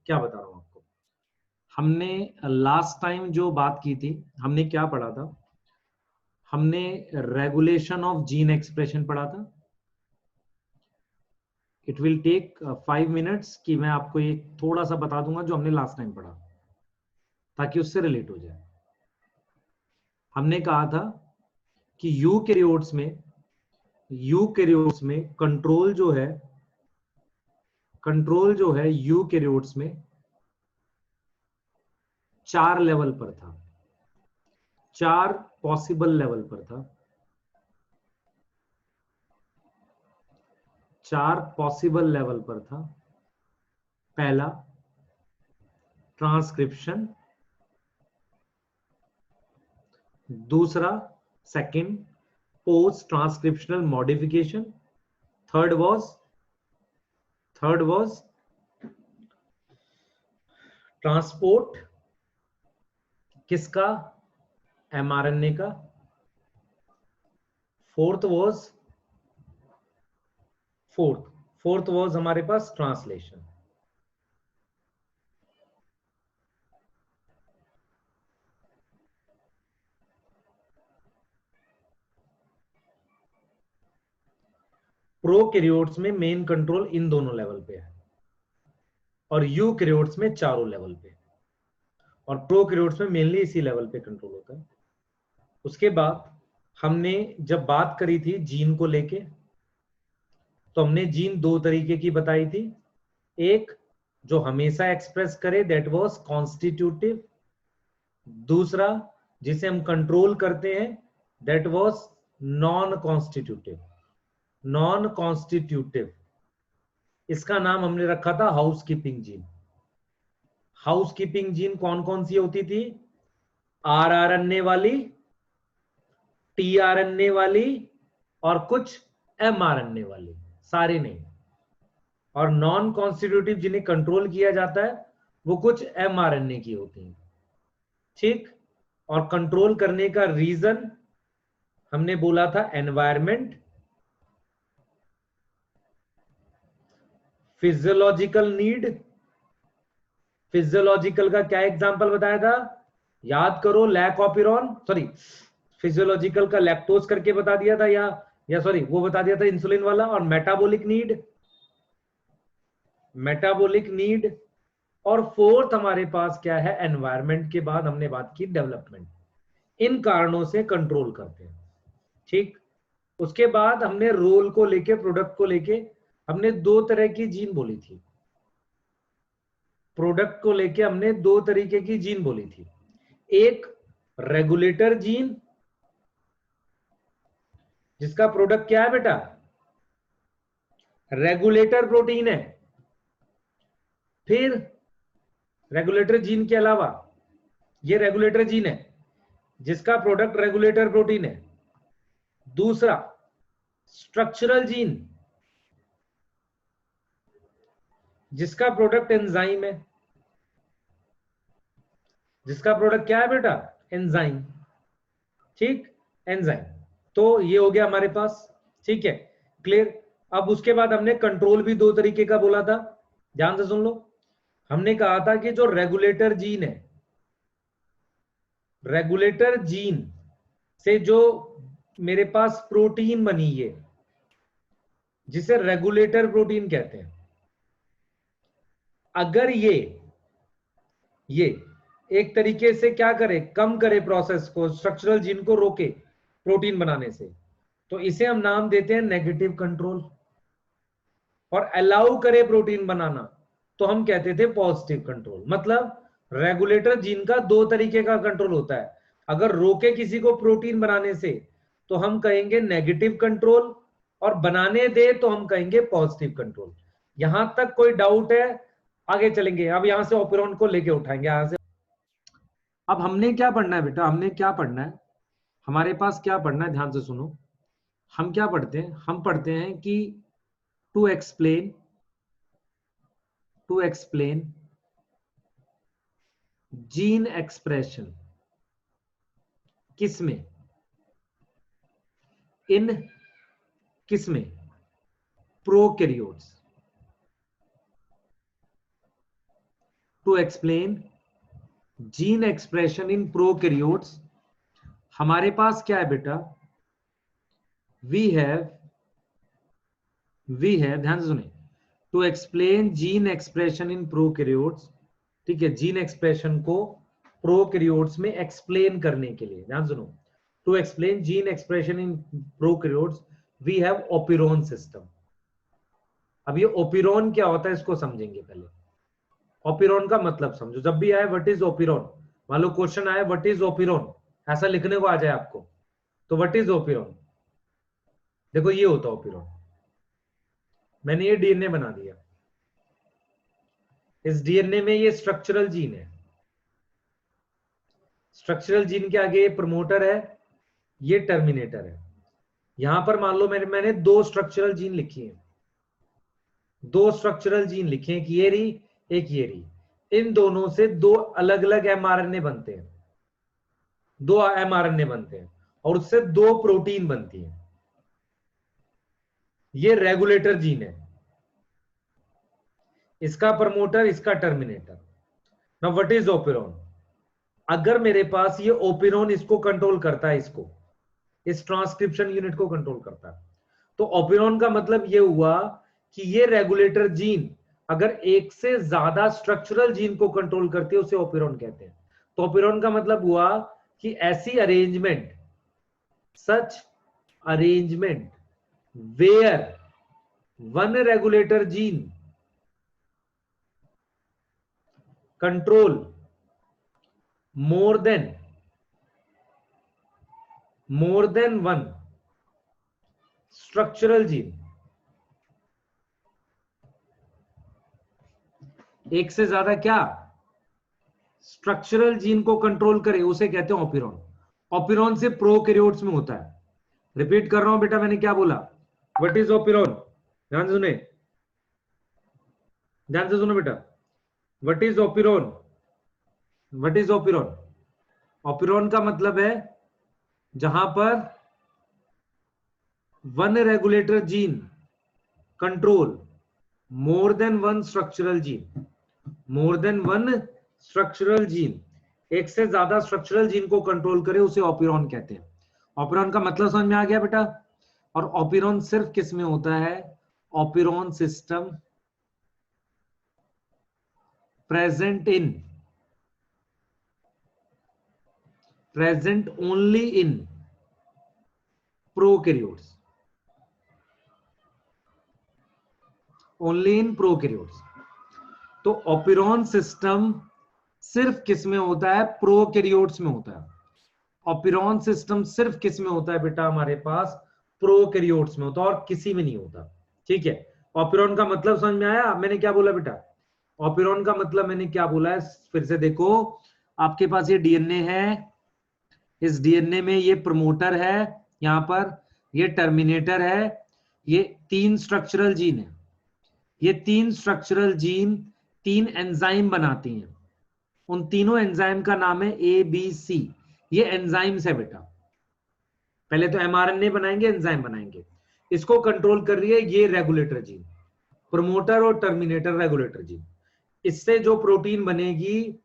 क्या बता रहा हूं आपको, हमने लास्ट टाइम जो बात की थी, हमने क्या पढ़ा था? हमने रेगुलेशन ऑफ जीन एक्सप्रेशन पढ़ा था। इट विल टेक 5 मिनट्स कि मैं आपको एक थोड़ा सा बता दूंगा जो हमने लास्ट टाइम पढ़ा, ताकि उससे रिलेट हो जाए। हमने कहा था कि यूकैरियोट्स में कंट्रोल जो है यूकैरियोट्स में 4 लेवल पर था, 4 पॉसिबल लेवल पर था, 4 पॉसिबल लेवल पर था। पहला ट्रांसक्रिप्शन, दूसरा second post transcriptional modification, third was transport किसका? एमआरएनए का। फोर्थ वाज हमारे पास ट्रांसलेशन। प्रोकैरियोट्स में मेन कंट्रोल इन दोनों लेवल पे है और यूकैरियोट्स में चारों लेवल पे, और प्रोकैरियोट्स में मेनली इसी लेवल पे कंट्रोल होता है। उसके बाद हमने जब बात करी थी जीन को लेके, तो हमने जीन 2 तरीके की बताई थी। एक जो हमेशा एक्सप्रेस करे, दैट वाज कॉन्स्टिट्यूटिव। दूसरा जिसे हम कंट्रोल करते हैं, दैट वाज नॉन कॉन्स्टिट्यूटिव। इसका नाम हमने रखा था हाउसकीपिंग जीन। हाउसकीपिंग जीन कौन कौन सी होती थी? आरआरएनए वाली, टीआरएनए वाली और कुछ एमआरएनए वाली, सारे नहीं। और नॉन कॉन्स्टिट्यूटिव जिन्हें कंट्रोल किया जाता है वो कुछ एमआरएनए की होती हैं, ठीक। और कंट्रोल करने का रीजन हमने बोला था एनवायरमेंट, फिजियोलॉजिकल नीड। फिजियोलॉजिकल का क्या एग्जांपल बताया था? याद करो, लैक ऑफ यूरोन, सॉरी फिजियोलॉजिकल का लैक्टोज करके बता दिया था, या सॉरी वो बता दिया था इंसुलिन वाला। और मेटाबॉलिक नीड। और फोर्थ हमारे पास क्या है? एनवायरमेंट के बाद हमने बात की डेवलपमेंट। इन कारणों से कंट्रोल करते हैं, ठीक। उसके बाद हमने रोल को लेके, प्रोडक्ट को लेके हमने 2 तरह की जीन बोली थी। प्रोडक्ट को लेके हमने 2 तरीके की जीन बोली थी। एक रेगुलेटर जीन, जिसका प्रोडक्ट क्या है बेटा? रेगुलेटर प्रोटीन है। फिर रेगुलेटर जीन के अलावा ये रेगुलेटर जीन है जिसका प्रोडक्ट रेगुलेटर प्रोटीन है। दूसरा स्ट्रक्चरल जीन, जिसका प्रोडक्ट एंजाइम है। जिसका प्रोडक्ट क्या है बेटा? एंजाइम, ठीक, एंजाइम। तो ये हो गया हमारे पास, ठीक है, क्लियर। अब उसके बाद हमने कंट्रोल भी 2 तरीके का बोला था, ध्यान से सुन लो। हमने कहा था कि जो रेगुलेटर जीन है, रेगुलेटर जीन से जो मेरे पास प्रोटीन बनी है, जिसे रेगुलेटर प्रोटीन कहते हैं, अगर ये एक तरीके से क्या करे, कम करे प्रोसेस को, स्ट्रक्चरल जीन को रोके प्रोटीन बनाने से, तो इसे हम नाम देते हैं नेगेटिव कंट्रोल। और अलाउ करे प्रोटीन बनाना तो हम कहते थे पॉजिटिव कंट्रोल। मतलब रेगुलेटर जीन का 2 तरीके का कंट्रोल होता है। अगर रोके किसी को प्रोटीन बनाने से तो हम कहेंगे नेगेटिव कंट्रोल, और बनाने दे तो हम कहेंगे पॉजिटिव कंट्रोल। यहां तक कोई डाउट है? आगे चलेंगे। अब यहां से ऑपेरॉन को लेके उठाएंगे यहां से। अब हमने क्या पढ़ना है बेटा? हमने क्या पढ़ना है? हमारे पास क्या पढ़ना है? ध्यान से सुनो। हम क्या पढ़ते हैं? हम पढ़ते हैं कि टू एक्सप्लेन जीन एक्सप्रेशन किसमें? इन किसमें? Prokaryotes. To explain gene expression in prokaryotes, हमारे पास क्या है बेटा, वी हैव ध्यान से सुने, to explain gene expression in prokaryotes, ठीक है, जीन एक्सप्रेशन को प्रोकैरियोट्स में एक्सप्लेन करने के लिए, ध्यान सुनो, to explain gene expression in prokaryotes we have operon system. अब ये ओपिरोन क्या होता है इसको समझेंगे पहले। ओपिरोन का मतलब समझो, जब भी आए व्हाट इज ओपिरोन, मान लो क्वेश्चन आए व्हाट इज ओपिरोन, ऐसा लिखने को आ जाए आपको, तो व्हाट इज ओपिरोन, देखो ये होता है ओपिरोन। मैंने ये डीएनए बना दिया, इस डीएनए में ये स्ट्रक्चरल जीन है, स्ट्रक्चरल जीन के आगे ये प्रमोटर है, ये टर्मिनेटर है। यहां पर मान लो मैंने दो स्ट्रक्चरल जीन लिखी है, दो स्ट्रक्चरल जीन लिखे, एक ये रही एक ये रही, इन दोनों से दो अलग अलग एमआरएनए बनते हैं, दो एमआरएनए बनते हैं और उससे दो प्रोटीन बनती है। ये रेगुलेटर जीन है, इसका प्रमोटर इसका terminator. Now what is operon, अगर मेरे पास ये ओपिरोन इसको कंट्रोल करता है, इसको इस ट्रांसक्रिप्शन यूनिट को कंट्रोल करता है, तो ओपिरोन का मतलब ये हुआ कि ये रेगुलेटर जीन अगर एक से ज्यादा स्ट्रक्चरल जीन को कंट्रोल करती है उसे ओपिरोन कहते हैं। तो ओपिरोन का मतलब हुआ कि ऐसी arrangement, such arrangement where one regulator gene control more than one structural gene, एक से ज्यादा क्या स्ट्रक्चरल जीन को कंट्रोल करे उसे कहते हैं ओपिरोन। ओपिरोन से प्रोकैरियोट्स में होता है। रिपीट कर रहा हूं बेटा, मैंने क्या बोला, व्हाट इज ओपिरोन, ध्यान से सुने, ध्यान से सुनो बेटा, what is operon, what is operon, operon का मतलब है जहां पर one regulator gene control more than one structural gene, more than one structural gene, एक से ज्यादा स्ट्रक्चरल जीन को कंट्रोल करे उसे ओपिरोन कहते हैं। ओपिरोन का मतलब समझ में आ गया बेटा। और ओपिरोन सिर्फ किस में होता है, operon system present only in prokaryotes, only in prokaryotes. तो ओपिरोन सिस्टम सिर्फ किस में होता है, प्रोकैरियोट्स में होता है। ओपिरोन सिस्टम सिर्फ किस में होता है बेटा, हमारे पास प्रोकैरियोट्स में होता है और किसी में नहीं होता, ठीक है। ओपिरोन का मतलब समझ में आया, मैंने क्या बोला बेटा, ओपिरोन का मतलब मैंने क्या बोला है, फिर से देखो, आपके पास ये डीएनए है, इस डीएनए में ये प्रमोटर है, यहां पर ये टर्मिनेटर है, ये तीन स्ट्रक्चरल जीन है, ये तीन स्ट्रक्चरल जीन तीन एंजाइम बनाती हैं, उन तीनों एंजाइम का नाम है ABC। ये एंजाइम्स है बेटा, पहले तो एमआरएनए बनाएंगे, एंजाइम बनाएंगे, इसको कंट्रोल कर रही है ये रेगुलेटर जीन, प्रमोटर और टर्मिनेटर रेगुलेटर जीन। इससे जो प्रोटीन बनेगी,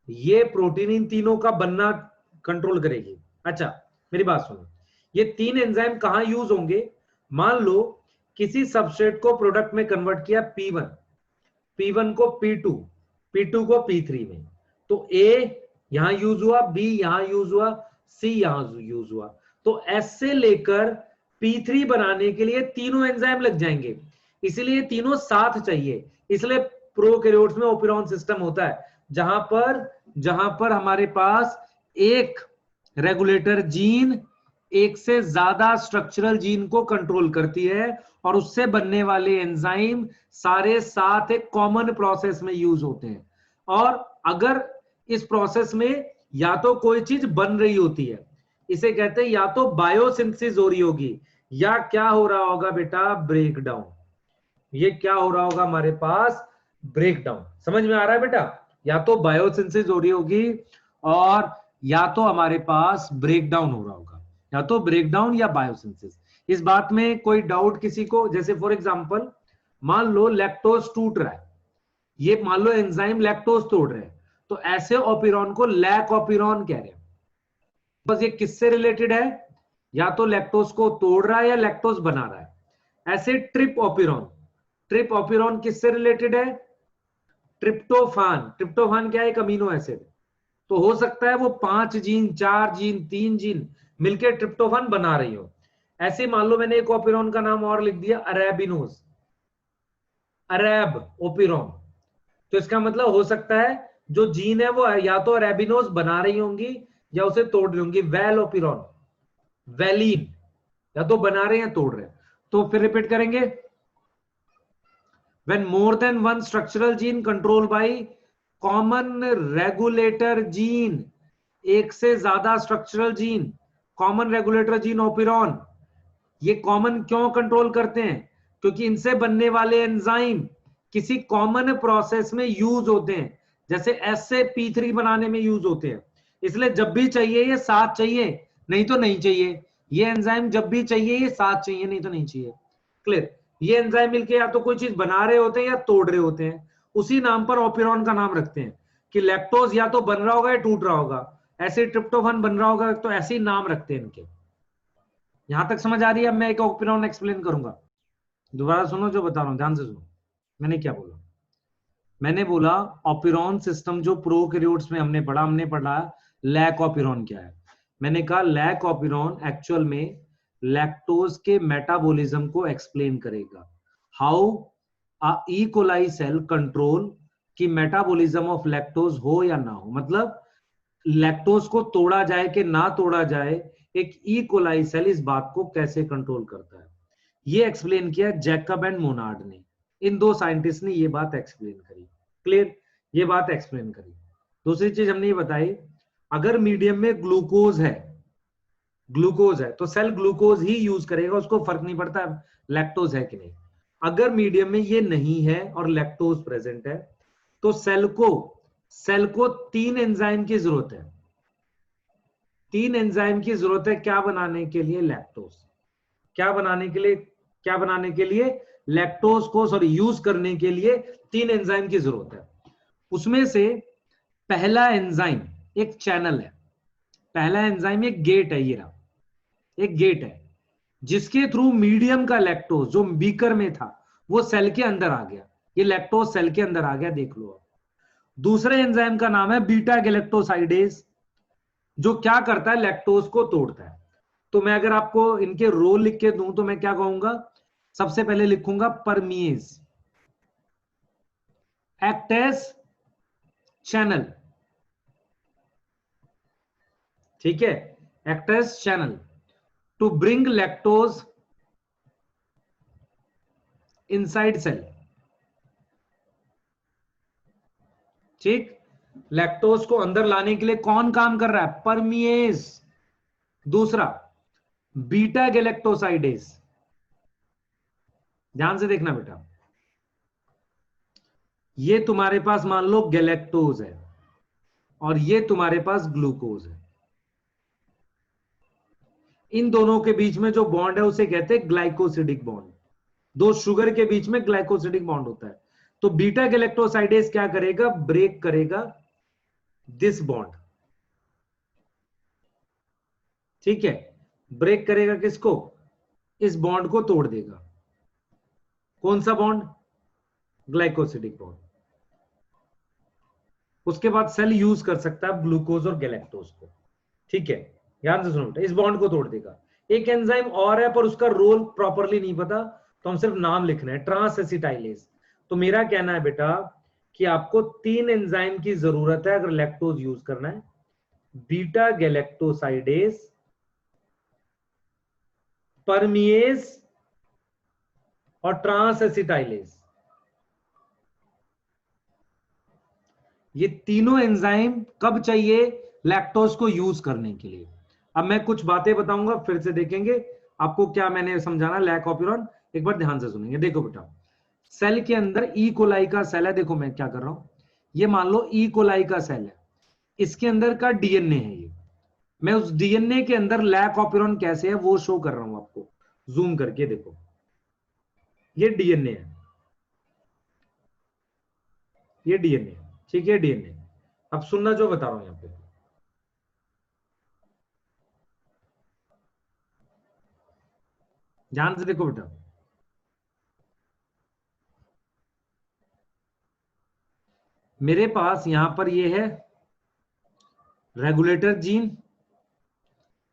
ये प्रोटीन इन तीनों का बनना कंट्रोल करेगी। अच्छा मेरी बात सुनो, ये तीन एंजाइम कहां यूज होंगे, मान लो किसी सबस्ट्रेट को प्रोडक्ट में कन्वर्ट किया P1, P1 को P2, P2 को P3 में, तो A यहां यूज हुआ, B यहां यूज हुआ, C यहां यूज हुआ, तो S से लेकर P3 बनाने के लिए तीनों एंजाइम लग जाएंगे, इसलिए तीनों साथ चाहिए। इसलिए प्रोकैरियोट्स में ओपिरोन सिस्टम होता है, जहां पर हमारे पास एक रेगुलेटर जीन एक से ज्यादा स्ट्रक्चरल जीन को कंट्रोल करती है और उससे बनने वाले एंजाइम सारे साथ एक कॉमन प्रोसेस में यूज होते हैं। और अगर इस प्रोसेस में या तो कोई चीज बन रही होती है, इसे कहते हैं या तो बायोसिंथेसिस हो रही होगी, या क्या हो रहा होगा बेटा, ब्रेकडाउन। ये क्या हो रहा होगा हमारे पास, ब्रेकडाउन। समझ में आ रहा है बेटा, या तो बायोसिंथेसिस हो रही होगी और या तो हमारे पास ब्रेकडाउन हो रहा होगा, या तो ब्रेकडाउन या बायोसिंथेसिस। इस बात में कोई डाउट किसी को, जैसे फॉर एग्जांपल मान लो लैक्टोज टूट रहा है, ये मान लो एंजाइम लैक्टोज तोड़ रहे हैं, तो ऐसे ऑपिरॉन को लैक ऑपिरॉन कह रहे हैं। बस ये किससे रिलेटेड है, या तो लैक्टोज को तोड़ रहा है या लैक्टोज बना रहा है। ऐसे ट्रिप ऑपिरॉन, ट्रिप ऑपिरॉन किससे रिलेटेड है, ट्रिप्टोफान। ट्रिप्टोफान क्या है, एक अमीनो एसिड। तो हो सकता है वो 5 जीन, 4 जीन, 3 जीन मिलकर ट्रिप्टोफान बना रही हो। ऐसे मान लो मैंने एक ओपिरॉन का नाम और लिख दिया, अरेबिनोज, अरेब ओपिरॉन। तो इसका मतलब हो सकता है जो जीन है वो या तो अरेबिनोज बना रही होंगी या उसे तोड़ रही होंगी। वेल ओपिरॉन, वैलीन, या तो बना रहे हैं तोड़ रहे हैं। तो फिर रिपीट करेंगे, when more than one structural gene controlled by common regulator gene, एक से ज्यादा structural gene, common regulator gene operon. ये कॉमन क्यों कंट्रोल करते हैं, क्योंकि इनसे बनने वाले एंजाइम किसी कॉमन प्रोसेस में यूज होते हैं, जैसे एस से P3 बनाने में यूज होते हैं। इसलिए जब भी चाहिए ये साथ चाहिए, नहीं तो नहीं चाहिए। ये एंजाइम जब भी चाहिए ये साथ चाहिए, नहीं तो नहीं चाहिए। क्लियर। ये एंजाइम मिलके या तो कोई चीज बना रहे होते हैं या तोड़ रहे होते हैं, उसी नाम पर ऑपिरॉन का नाम रखते हैं कि लैक्टोज या तो बन रहा होगा या टूट रहा होगा, ऐसे ट्रिप्टोफान बन रहा होगा, तो ऐसे ही नाम रखते हैं इनके। यहां तक समझ आ रही है? अब मैं एक ऑपिरॉन एक्सप्लेन करूंगा, दोबारा सुनो जो बता रहा हूं, ध्यान से सुनो। मैंने क्या बोला, मैंने बोला ऑपिरॉन सिस्टम जो प्रोकैरियोट्स में हमने पढ़ा लैक ऑपिरॉन क्या है। मैंने कहा लैक ऑपिरॉन एक्चुअल में लैक्टोज के मेटाबॉलिज्म को एक्सप्लेन करेगा। How a E coli cell control कि मेटाबॉलिज्म ऑफ लैक्टोज हो या ना हो, मतलब लैक्टोज को तोड़ा जाए कि ना तोड़ा जाए, एक ई कोलाई सेल इस बात को कैसे कंट्रोल करता है। ये एक्सप्लेन किया जैकब एंड मोनार्ड ने। इन दो साइंटिस्ट ने ये बात एक्सप्लेन करी। क्लियर, ये बात एक्सप्लेन करी। दूसरी चीज हमने ये बताई, अगर मीडियम में ग्लूकोज है तो सेल ग्लूकोज ही यूज करेगा, उसको फर्क नहीं पड़ता लैक्टोज है कि नहीं। अगर मीडियम में ये नहीं है और लैक्टोज प्रेजेंट है, तो सेल को 3 एंजाइम की जरूरत है। 3 एंजाइम की जरूरत है क्या बनाने के लिए, लैक्टोज। क्या बनाने के लिए लैक्टोज को यूज करने के लिए 3 एंजाइम की जरूरत है। उसमें से पहला एंजाइम एक चैनल है, पहला एंजाइम एक गेट है, ये रहा एक गेट है जिसके थ्रू मीडियम का लैक्टोज जो बीकर में था वो सेल के अंदर आ गया। ये लैक्टोज सेल के अंदर आ गया, देख लो आप। दूसरे एंजाइम का नाम है बीटा गैलेक्टोसाइडेज, जो क्या करता है, लैक्टोज को तोड़ता है। तो मैं अगर आपको इनके रोल लिख के दूं तो मैं क्या कहूंगा, सबसे पहले लिखूंगा परमीज, एक्ट एज चैनल, ठीक है, act as channel to bring lactose inside cell. ठीक, लैक्टोज को अंदर लाने के लिए कौन काम कर रहा है, परमीज। दूसरा बीटा गैलेक्टोसाइडेज, ध्यान से देखना बेटा, ये तुम्हारे पास मान लो गैलेक्टोज है और ये तुम्हारे पास ग्लूकोज है। इन दोनों के बीच में जो बॉन्ड है उसे कहते हैं ग्लाइकोसिडिक बॉन्ड। दो शुगर के बीच में ग्लाइकोसिडिक बॉन्ड होता है। तो बीटा गैलेक्टोसाइडेज क्या करेगा, ब्रेक करेगा दिस बॉन्ड, ठीक है, ब्रेक करेगा किसको, इस बॉन्ड को तोड़ देगा। कौन सा बॉन्ड, ग्लाइकोसिडिक बॉन्ड। उसके बाद सेल यूज कर सकता है ग्लूकोज और गैलेक्टोज को, ठीक है। ध्यान से सुनो, इस बॉन्ड को तोड़ देगा। एक एंजाइम और है पर उसका रोल प्रॉपरली नहीं पता, तो हम सिर्फ नाम लिखना है, ट्रांस एसिटाइलेज। तो मेरा कहना है बेटा कि आपको 3 एंजाइम की जरूरत है अगर लैक्टोज यूज करना है, बीटा गैलेक्टोसाइडेज, परमीएज और ट्रांस एसिटाइलेज। ये तीनों एंजाइम कब चाहिए, लैक्टोज को यूज करने के लिए। अब मैं कुछ बातें बताऊंगा, फिर से देखेंगे आपको क्या मैंने समझाना लैक ऑपिरॉन। एक बार ध्यान से सुनेंगे। देखो बेटा, सेल के अंदर ई कोलाई का सेल है, देखो मैं क्या कर रहा हूं, ये मान लो ई कोलाई का सेल है, इसके अंदर का डीएनए है ये। मैं उस डीएनए के अंदर लैक ऑपिरॉन कैसे है वो शो कर रहा हूं आपको, जूम करके देखो, ये डीएनए है, ये डीएनए, ठीक है डीएनए। अब सुनना जो बता रहा हूं यहां पे, ध्यान से देखो बेटा। मेरे पास यहां पर ये है रेगुलेटर जीन,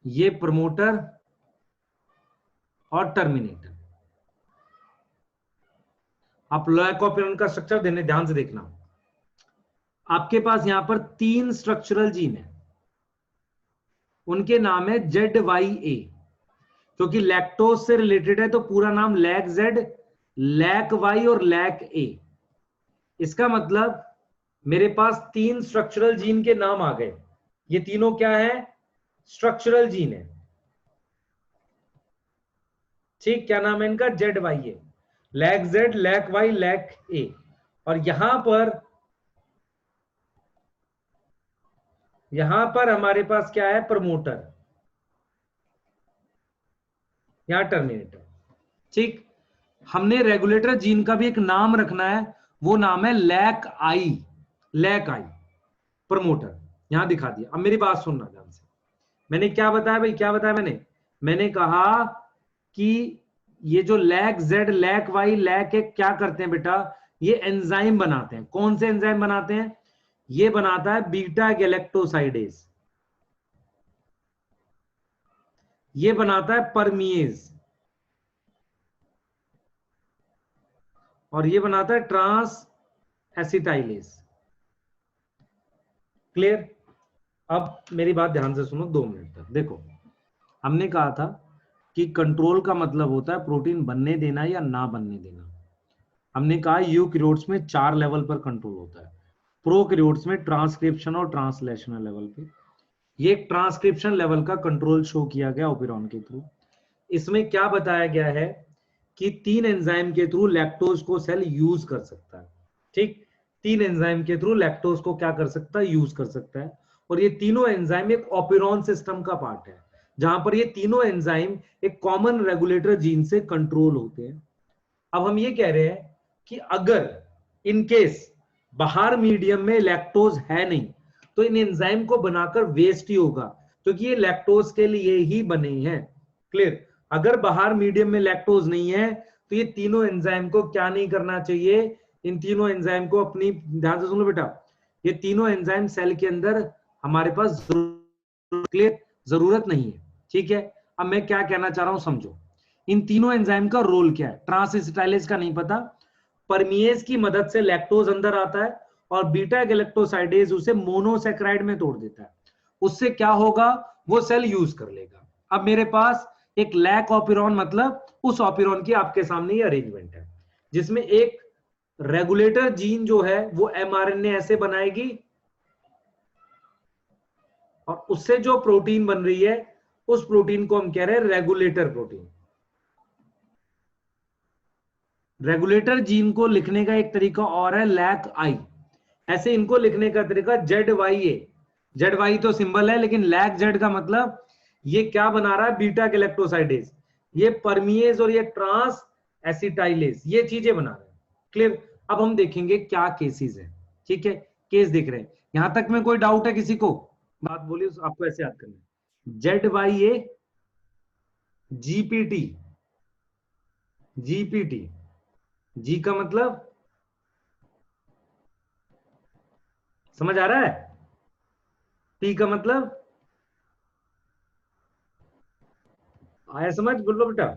ये प्रमोटर और टर्मिनेटर। आप लॉक ऑपरेंड का स्ट्रक्चर देने ध्यान से देखना। आपके पास यहां पर 3 स्ट्रक्चरल जीन है, उनके नाम है ZYA, क्योंकि लैक्टोज से रिलेटेड है तो पूरा नाम लैक जेड, लैक वाई और लैक ए। इसका मतलब मेरे पास 3 स्ट्रक्चरल जीन के नाम आ गए। ये तीनों क्या है? स्ट्रक्चरल जीन है। ठीक, क्या नाम है इनका? ZYA, lac Z, lac Y, lac A. और यहां पर हमारे पास क्या है? प्रमोटर, यहां टर्मिनेटर। ठीक, हमने रेगुलेटर जीन का भी एक नाम रखना है, वो नाम है लैक आई, लैक आई प्रमोटर, यहां दिखा दिया। अब मेरी बात सुनना ध्यान से। मैंने क्या बताया भाई, क्या बताया मैंने कहा कि ये जो lac Z, lac Y, lac A क्या करते हैं बेटा? ये एंजाइम बनाते हैं। कौन से एंजाइम बनाते हैं? ये बनाता है बीटा गैलेक्टोसाइडेज, ये बनाता है परमिएज, और ये बनाता है ट्रांस एसिटाइलेज। क्लियर? अब मेरी बात ध्यान से सुनो 2 मिनट तक। देखो, हमने कहा था कि कंट्रोल का मतलब होता है प्रोटीन बनने देना या ना बनने देना। हमने कहा यूकैरियोट्स में 4 लेवल पर कंट्रोल होता है, प्रोकैरियोट्स में ट्रांसक्रिप्शन और ट्रांसलेशनल लेवल पे। ये एक ट्रांसक्रिप्शन लेवल का कंट्रोल शो किया गया ओपेरॉन के थ्रू। इसमें क्या बताया गया है कि 3 एंजाइम के थ्रू लैक्टोज को सेल यूज कर सकता है। ठीक, 3 एंजाइम के थ्रू लैक्टोज को क्या कर सकता है? यूज कर सकता है। और ये तीनों एंजाइम एक ओपेरॉन सिस्टम का पार्ट है, जहां पर ये तीनों एंजाइम एक कॉमन रेगुलेटर जीन से कंट्रोल होते हैं। अब हम ये कह रहे हैं कि अगर इन केस बाहर मीडियम में लैक्टोज है नहीं, तो इन एंजाइम को बनाकर वेस्ट ही होगा, क्योंकि ये लैक्टोज के लिए ही बने हैं। क्लियर? अगर बाहर मीडियम में लैक्टोज नहीं है, तो ये तीनों एंजाइम को क्या नहीं करना चाहिए? इन तीनों एंजाइम को अपनी, ध्यान से सुन लो बेटा, ये तीनों एंजाइम सेल के अंदर हमारे पास क्लियर जरूरत नहीं है। ठीक है, अब मैं क्या कहना चाह रहा हूं समझो। इन तीनों एंजाइम का रोल क्या है? ट्रांसएसिटाइलेज का नहीं पता, परमिएज की मदद से लैक्टोज अंदर आता है और बीटा गैलेक्टोसाइडेज उसे मोनोसैकेराइड में तोड़ देता है। उससे क्या होगा? वो सेल यूज कर लेगा। अब मेरे पास एक लैक ऑपेरॉन, मतलब उस ऑपेरॉन की आपके सामने ये अरेंजमेंट है, जिसमें एक रेगुलेटर जीन जो है वो एमआरएनए ऐसे बनाएगी, और उससे जो प्रोटीन बन रही है उस प्रोटीन को हम कह रहे हैं रेगुलेटर प्रोटीन। रेगुलेटर जीन को लिखने का एक तरीका और है लैक आई, ऐसे इनको लिखने का तरीका ZYA। ZY तो सिंबल है, लेकिन लैक जेड का मतलब ये क्या बना रहा है? बीटा गैलेक्टोसाइडेज, ये परमिएज और ये ट्रांस एसिटाइलेज, ये चीजें बना रहे हैं। क्लियर? अब हम देखेंगे क्या केसेस है। ठीक है, केस देख रहे हैं। यहां तक में कोई डाउट है किसी को? बात बोलिए, आपको ऐसे याद करना है। ZYA, जीपीटी, जीपीटी, जी का मतलब समझ आ रहा है? पी का मतलब आया समझ? बोलो बेटा।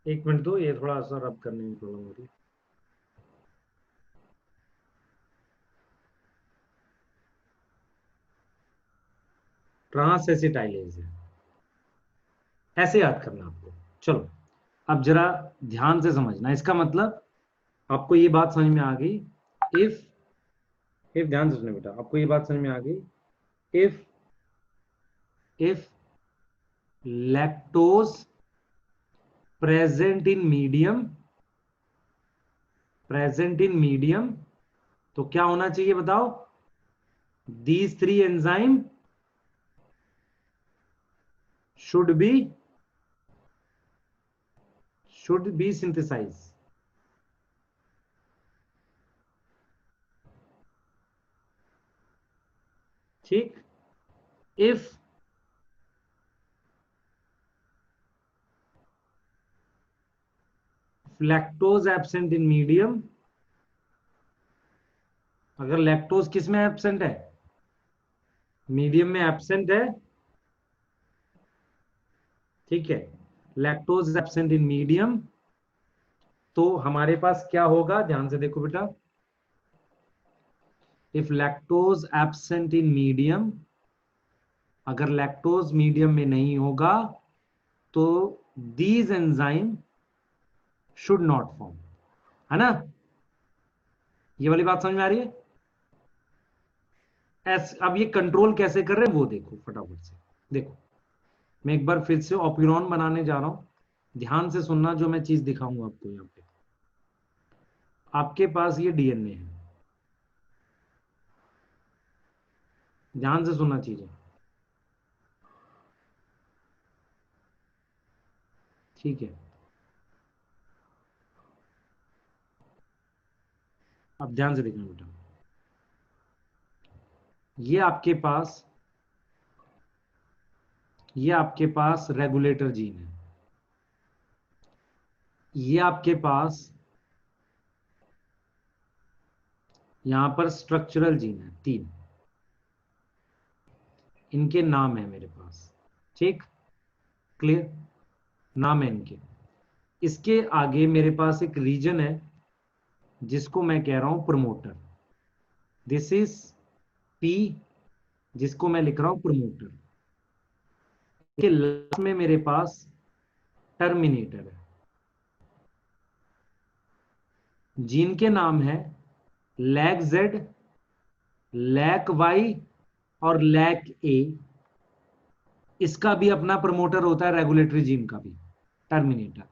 एक मिनट दो, ये थोड़ा सा रब करने में प्रॉब्लम हो रही है। ट्रांस एसिटाइलेज है, ऐसे याद करना आपको। चलो, अब जरा ध्यान से समझना। इसका मतलब आपको ये बात समझ में आ गई। इफ ध्यान से सुने बेटा, आपको ये बात समझ में आ गई। If if lactose present in medium, present in medium, तो क्या होना चाहिए बताओ? These 3 enzyme should be synthesized. ठीक, if lactose absent in medium, अगर लैक्टोज किस में एब्सेंट है? मीडियम में एब्सेंट है, ठीक है, लैक्टोज एब्सेंट इन मीडियम, तो हमारे पास क्या होगा? ध्यान से देखो बेटा, if lactose absent in medium, अगर लैक्टोज मीडियम में नहीं होगा तो these enzyme should not form, है ना? ये वाली बात समझ में आ रही है? अब ये कंट्रोल कैसे कर रहे हैं वो देखो फटाफट से। देखो, मैं एक बार फिर से ऑप्यूरॉन बनाने जा रहा हूं, ध्यान से सुनना जो मैं चीज दिखाऊंगा आपको। यहाँ पे आपके पास ये डीएनए है, ध्यान से सुनना चीजें, ठीक है? अब ध्यान से देखना बेटा, ये आपके पास रेगुलेटर जीन है, ये आपके पास यहां पर स्ट्रक्चरल जीन है 3, इनके नाम है मेरे पास, ठीक, क्लियर? नाम है इनके। इसके आगे मेरे पास एक रीजन है जिसको मैं कह रहा हूं प्रमोटर, दिस इज पी, जिसको मैं लिख रहा हूं प्रमोटर। के लास्ट में मेरे पास टर्मिनेटर है, जीन के नाम है लैक जेड, लैक वाई और लैक ए। इसका भी अपना प्रमोटर होता है, रेगुलेटरी जीन का भी टर्मिनेटर,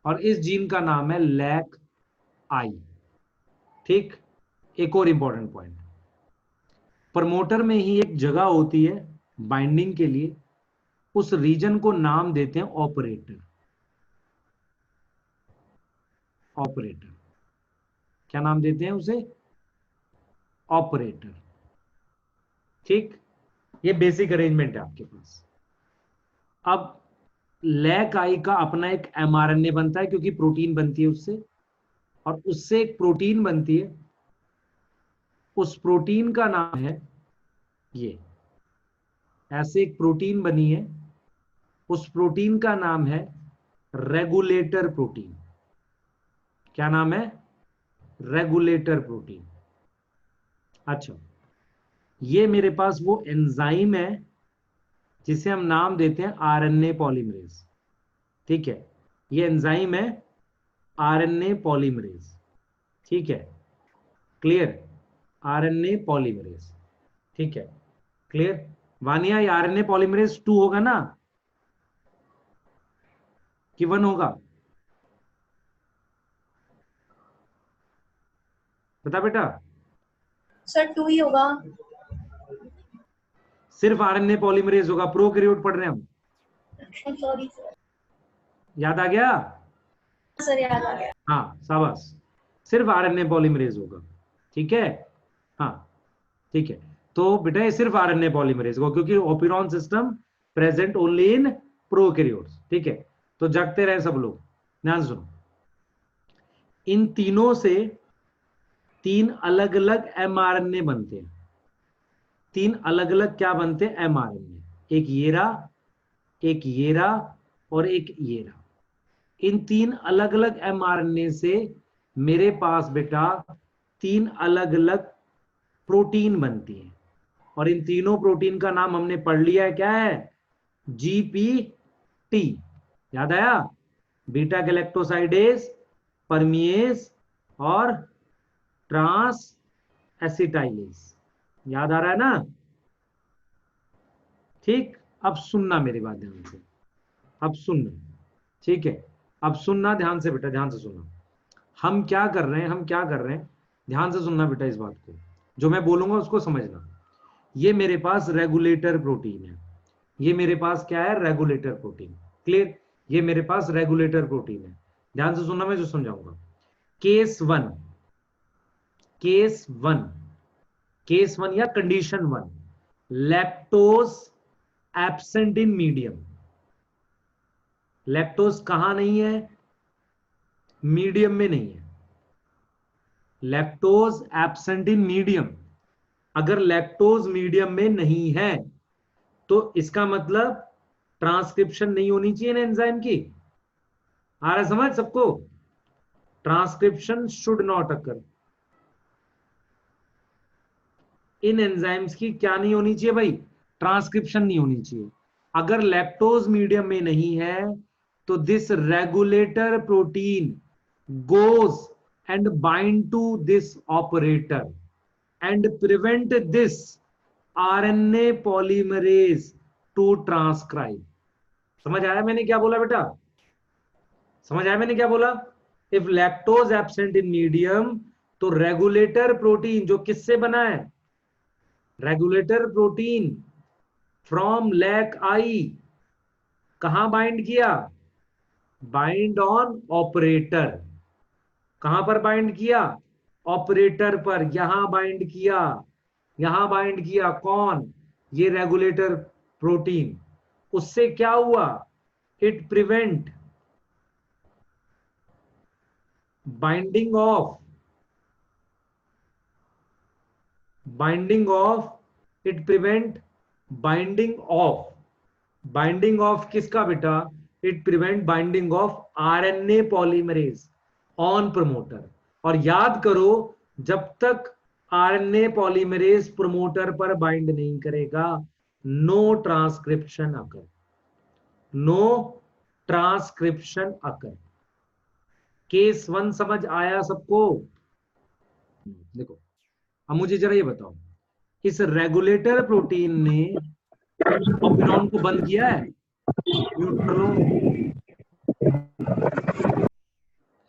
और इस जीन का नाम है लैक आई, ठीक? एक और इंपॉर्टेंट पॉइंट, प्रमोटर में ही एक जगह होती है बाइंडिंग के लिए, उस रीजन को नाम देते हैं ऑपरेटर। ऑपरेटर, क्या नाम देते हैं उसे? ऑपरेटर, ठीक? ये बेसिक अरेंजमेंट है आपके पास। अब लैक आई का अपना एक एमआरएनए बनता है, क्योंकि प्रोटीन बनती है उससे, और उससे एक प्रोटीन बनती है, उस प्रोटीन का नाम है ये, ऐसे एक प्रोटीन बनी है, उस प्रोटीन का नाम है रेगुलेटर प्रोटीन। क्या नाम है? Regulator protein. अच्छा, ये मेरे पास वो एंजाइम है जिसे हम नाम देते हैं आरएनए पॉलीमरेज, ठीक है? ये एंजाइम है आरएनए पॉलीमरेज, ठीक है? क्लियर? आरएनए पॉलीमरेज, ठीक है? क्लियर? वानिया, ये आरएनए पॉलीमरेज 2 होगा ना कि 1 होगा? बता बेटा। सर 2 ही होगा। सिर्फ आरएनए पॉलीमरेज होगा, प्रोकैरियोट पढ़ रहे हैं हम। Sorry sir. याद आ गया? सर याद आ गया। हाँ, शाबाश, सिर्फ आरएनए पॉलीमरेज होगा, ठीक है? हाँ, ठीक है। तो बेटा ये सिर्फ आरएनए पॉलीमरेज होगा, क्योंकि operon system present only in prokaryotes, ठीक है? तो जगते रहे सब लोग, ध्यान सुनो, इन तीनों से 3 अलग अलग एमआरएनए बनते हैं। 3 अलग अलग क्या बनते हैं? एमआरएनए, एक येरा, एक येरा और एक येरा। इन 3 अलग अलग एमआरएनए से मेरे पास बेटा 3 अलग अलग प्रोटीन बनती है, और इन तीनों प्रोटीन का नाम हमने पढ़ लिया है, क्या है? जीपीटी। याद आया? बीटा गैलेक्टोसाइडेज, परमिएज और ट्रांस एसिटाइलेज। याद आ रहा है ना? ठीक, अब सुनना मेरी बात ध्यान से, अब सुनना, ठीक है? अब सुनना ध्यान से बेटा, ध्यान से सुनना। हम क्या कर रहे हैं, ध्यान से सुनना बेटा इस बात को, जो मैं बोलूंगा उसको समझना। ये मेरे पास रेगुलेटर प्रोटीन है, ये मेरे पास क्या है, रेगुलेटर प्रोटीन। क्लियर? ये मेरे पास रेगुलेटर प्रोटीन है। ध्यान से सुनना, मैं जो समझाऊंगा। केस वन या condition one, lactose absent in medium. Lactose कहां नहीं है? मीडियम में नहीं है। Lactose absent in medium. अगर लैक्टोज मीडियम में नहीं है तो इसका मतलब ट्रांसक्रिप्शन नहीं होनी चाहिए ना एंजाइम की। आ रहा समझ सबको? Transcription should not occur. In enzymes की क्या नहीं होनी चाहिए भाई? ट्रांसक्रिप्शन नहीं होनी चाहिए। अगर लैक्टोज मीडियम में नहीं है तो this regulator protein goes and bind to this operator and prevent this RNA polymerase to transcribe. समझ आया मैंने क्या बोला बेटा? समझ आया मैंने क्या बोला? If lactose absent in medium तो रेगुलेटर प्रोटीन जो किससे बना है? रेगुलेटर प्रोटीन फ्रॉम लैक आई कहां बाइंड किया? Bind on operator. कहां पर बाइंड किया? ऑपरेटर पर। यहां बाइंड किया, यहां बाइंड किया। कौन? ये रेगुलेटर प्रोटीन। उससे क्या हुआ? It prevent binding of it prevent binding of किसका बेटा? It prevent binding of RNA polymerase on promoter. और याद करो, जब तक आरएनए पॉलीमरेज प्रमोटर पर बाइंड नहीं करेगा, नो ट्रांसक्रिप्शन अकर। केस वन समझ आया सबको? देखो, अब मुझे जरा ये बताओ, इस रेगुलेटर प्रोटीन ने ऑपिरॉन को बंद किया है?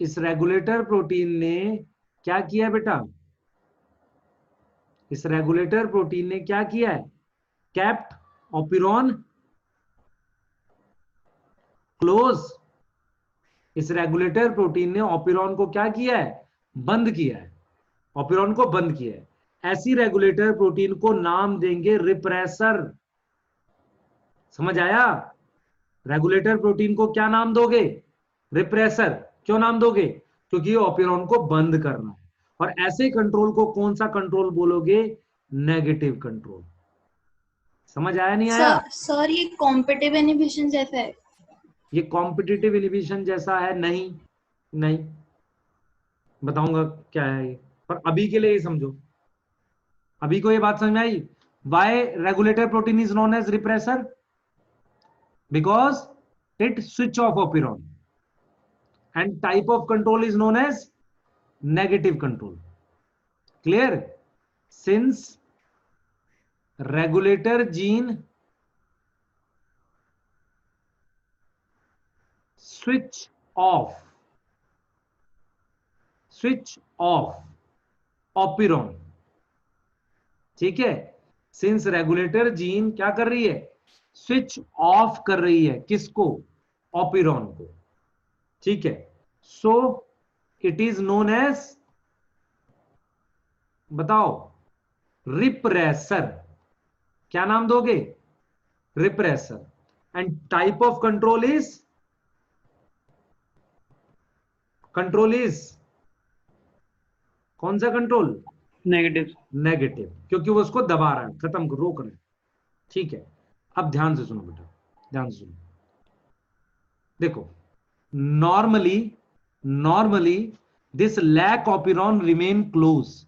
इस रेगुलेटर प्रोटीन ने क्या किया बेटा? इस रेगुलेटर प्रोटीन ने क्या किया है? Kept operon close. इस रेगुलेटर प्रोटीन ने ऑपिरॉन को क्या किया है? बंद किया है। ऑपिरॉन को बंद किया है। ऐसी रेगुलेटर प्रोटीन को नाम देंगे रिप्रेसर। समझ आया? रेगुलेटर प्रोटीन को क्या नाम दोगे? रिप्रेसर। क्यों नाम दोगे? क्योंकि ये ऑपिरॉन को बंद करना है। और ऐसे कंट्रोल को कौन सा कंट्रोल बोलोगे? Negative control. समझ आया नहीं आया? सर ये कॉम्पिटिटिव इनहिबिशन जैसा है? ये कॉम्पिटिटिव इनहिबिशन जैसा है? नहीं, नहीं बताऊंगा क्या है ये, पर अभी के लिए ये समझो। अभी को ये बात समझ में आई? Why regulator protein is known as repressor? Because it switch off operon and type of control is known as negative control. Clear? Since regulator gene switch off operon, ठीक है? सिंस रेगुलेटर जीन क्या कर रही है? Switch off कर रही है किसको? ऑपिरॉन को। ठीक है, so it is known as, बताओ, रिप्रेसर। क्या नाम दोगे? Repressor. And type of control is कौन सा कंट्रोल? नेगेटिव, क्योंकि वो उसको दबा रहा है, खत्म कर, रोक रहा है। ठीक है, अब ध्यान से सुनो बेटा, ध्यान से सुनो। देखो, normally this lac operon remain close.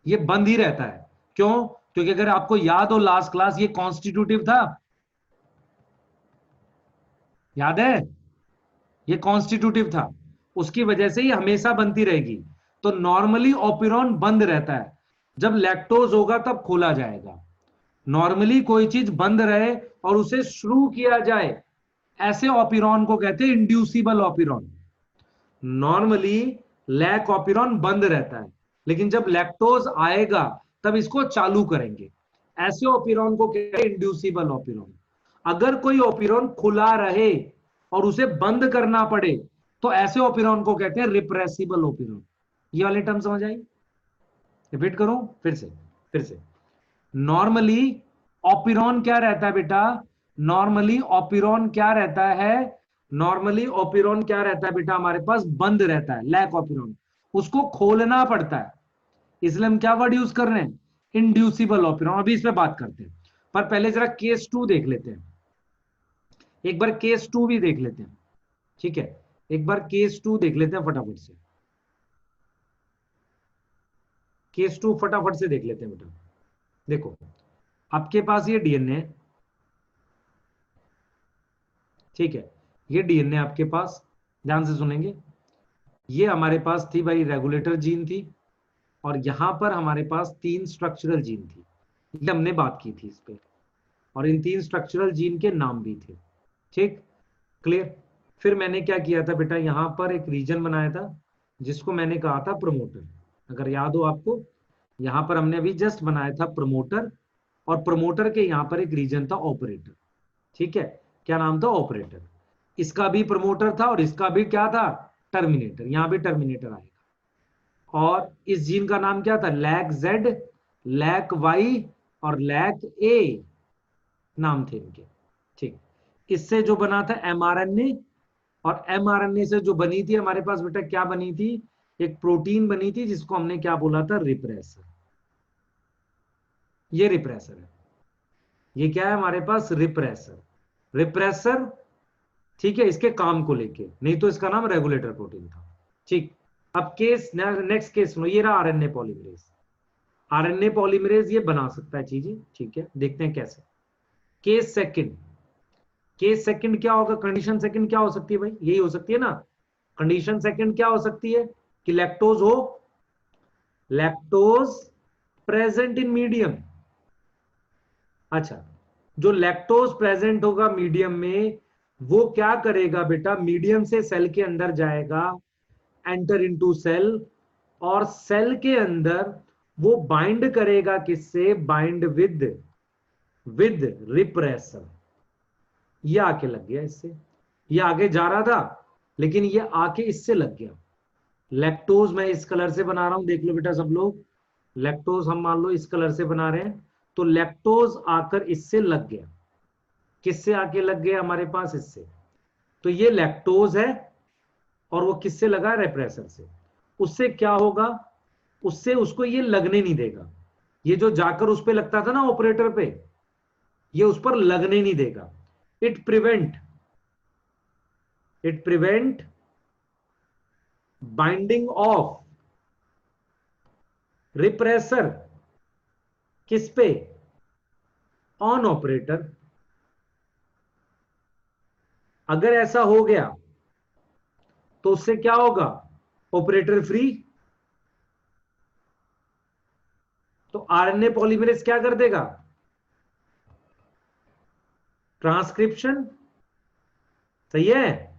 ये बंद ही रहता है। क्यों? क्योंकि अगर आपको याद हो लास्ट क्लास, ये कॉन्स्टिट्यूटिव था, याद है? ये कॉन्स्टिट्यूटिव था, उसकी वजह से ये हमेशा बनती रहेगी। तो नॉर्मली ऑपिरॉन बंद रहता है, जब लैक्टोज होगा तब खोला जाएगा। नॉर्मली कोई चीज बंद रहे और उसे शुरू किया जाए, ऐसे ऑपिरॉन को कहते हैं इंड्यूसिबल ऑपिरॉन। नॉर्मली लैक ऑपिरॉन बंद रहता है, लेकिन जब लैक्टोज आएगा तब इसको चालू करेंगे। ऐसे ऑपिरॉन को कहते हैं इंड्यूसिबल ऑपिरॉन। अगर कोई ऑपिरॉन खुला रहे और उसे बंद करना पड़े तो ऐसे ऑपिरॉन को कहते हैं रिप्रेसिबल ऑपिरॉन। ये वाले टर्म समझ आई? रिपीट करूं फिर से। नॉर्मली ऑपिरॉन क्या रहता है बेटा? नॉर्मली ऑपिरॉन क्या रहता है? नॉर्मली ऑपिरॉन क्या रहता है बेटा? हमारे पास बंद रहता है, लैक ऑपिरॉन, उसको खोलना पड़ता है, इसलिए हम क्या वर्ड यूज कर रहे हैं? इंड्यूसिबल ऑपिरॉन। अभी इस पे बात करते हैं, पर पहले जरा केस 2 देख लेते हैं। एक बार केस 2 भी देख लेते हैं, ठीक है? एक बार केस 2 देख लेते हैं फटाफट से। केस 2 फटाफट से देख लेते हैं बेटा। देखो, आपके पास ये डीएनए, ठीक है, ये डीएनए आपके पास, ध्यान से सुनेंगे, ये हमारे पास थी भाई रेगुलेटर जीन थी, और यहां पर हमारे पास 3 स्ट्रक्चरल जीन थी, ये हमने बात की थी इस पे, और इन 3 स्ट्रक्चरल जीन के नाम भी थे, ठीक, क्लियर? फिर मैंने क्या किया था बेटा, यहां पर एक रीजन बनाया था जिसको मैंने कहा था प्रमोटर। अगर याद हो आपको, यहां पर हमने अभी जस्ट बनाया था प्रमोटर, और प्रमोटर के यहां पर एक रीजन था ऑपरेटर, ठीक है? क्या नाम था? ऑपरेटर। इसका भी प्रमोटर था और इसका भी क्या था? टर्मिनेटर। यहां भी टर्मिनेटर आएगा। और इस जीन का नाम क्या था? लैक जेड, लैक वाई और लैक ए नाम थे इनके, ठीक। इससे जो बना था एमआरएनए, और एमआरएनए से जो बनी थी हमारे पास बेटा, क्या बनी थी? एक प्रोटीन बनी थी जिसको हमने क्या बोला था? रिप्रेसर। ये रिप्रेसर है, ये क्या है हमारे पास? रिप्रेसर। रिप्रेसर, ठीक है, इसके काम को लेके, नहीं तो इसका नाम रेगुलेटर प्रोटीन था, ठीक। अब केस, नेक्स्ट केस सुनो, ये रहा आरएनए पॉलीमरेज। आरएनए पॉलीमरेज ये बना सकता है चीजें, ठीक है, देखते हैं कैसे। केस सेकंड, केस सेकंड क्या होगा? कंडीशन सेकंड क्या हो सकती है भाई? यही हो सकती है ना। कंडीशन सेकंड क्या हो सकती है? कि लैक्टोज हो, लैक्टोज प्रेजेंट इन मीडियम। अच्छा, जो लैक्टोज प्रेजेंट होगा मीडियम में, वो क्या करेगा बेटा? मीडियम से सेल के अंदर जाएगा, एंटर इनटू सेल, और सेल के अंदर वो बाइंड करेगा किससे? Bind with repressor. ये आके लग गया इससे, ये आगे जा रहा था लेकिन ये आके इससे लग गया। लैक्टोज मैं इस कलर से बना रहा हूं, देख लो बेटा सब लोग, लैक्टोज हम मान लो इस कलर से बना रहे हैं, तो लैक्टोज आकर इससे लग गया। किससे आके लग गया? हमारे पास इससे। तो ये लैक्टोज है और वो किससे लगा? रिप्रेसर से। उससे क्या होगा? उससे उसको ये लगने नहीं देगा। ये जो जाकर उस पे लगता था ना ऑपरेटर पे, ये उस पर लगने नहीं देगा। It prevent binding of repressor किस पे? On operator. अगर ऐसा हो गया तो उससे क्या होगा? Operator free. तो आरएनए पॉलीमरेज क्या कर देगा? ट्रांसक्रिप्शन, सही है।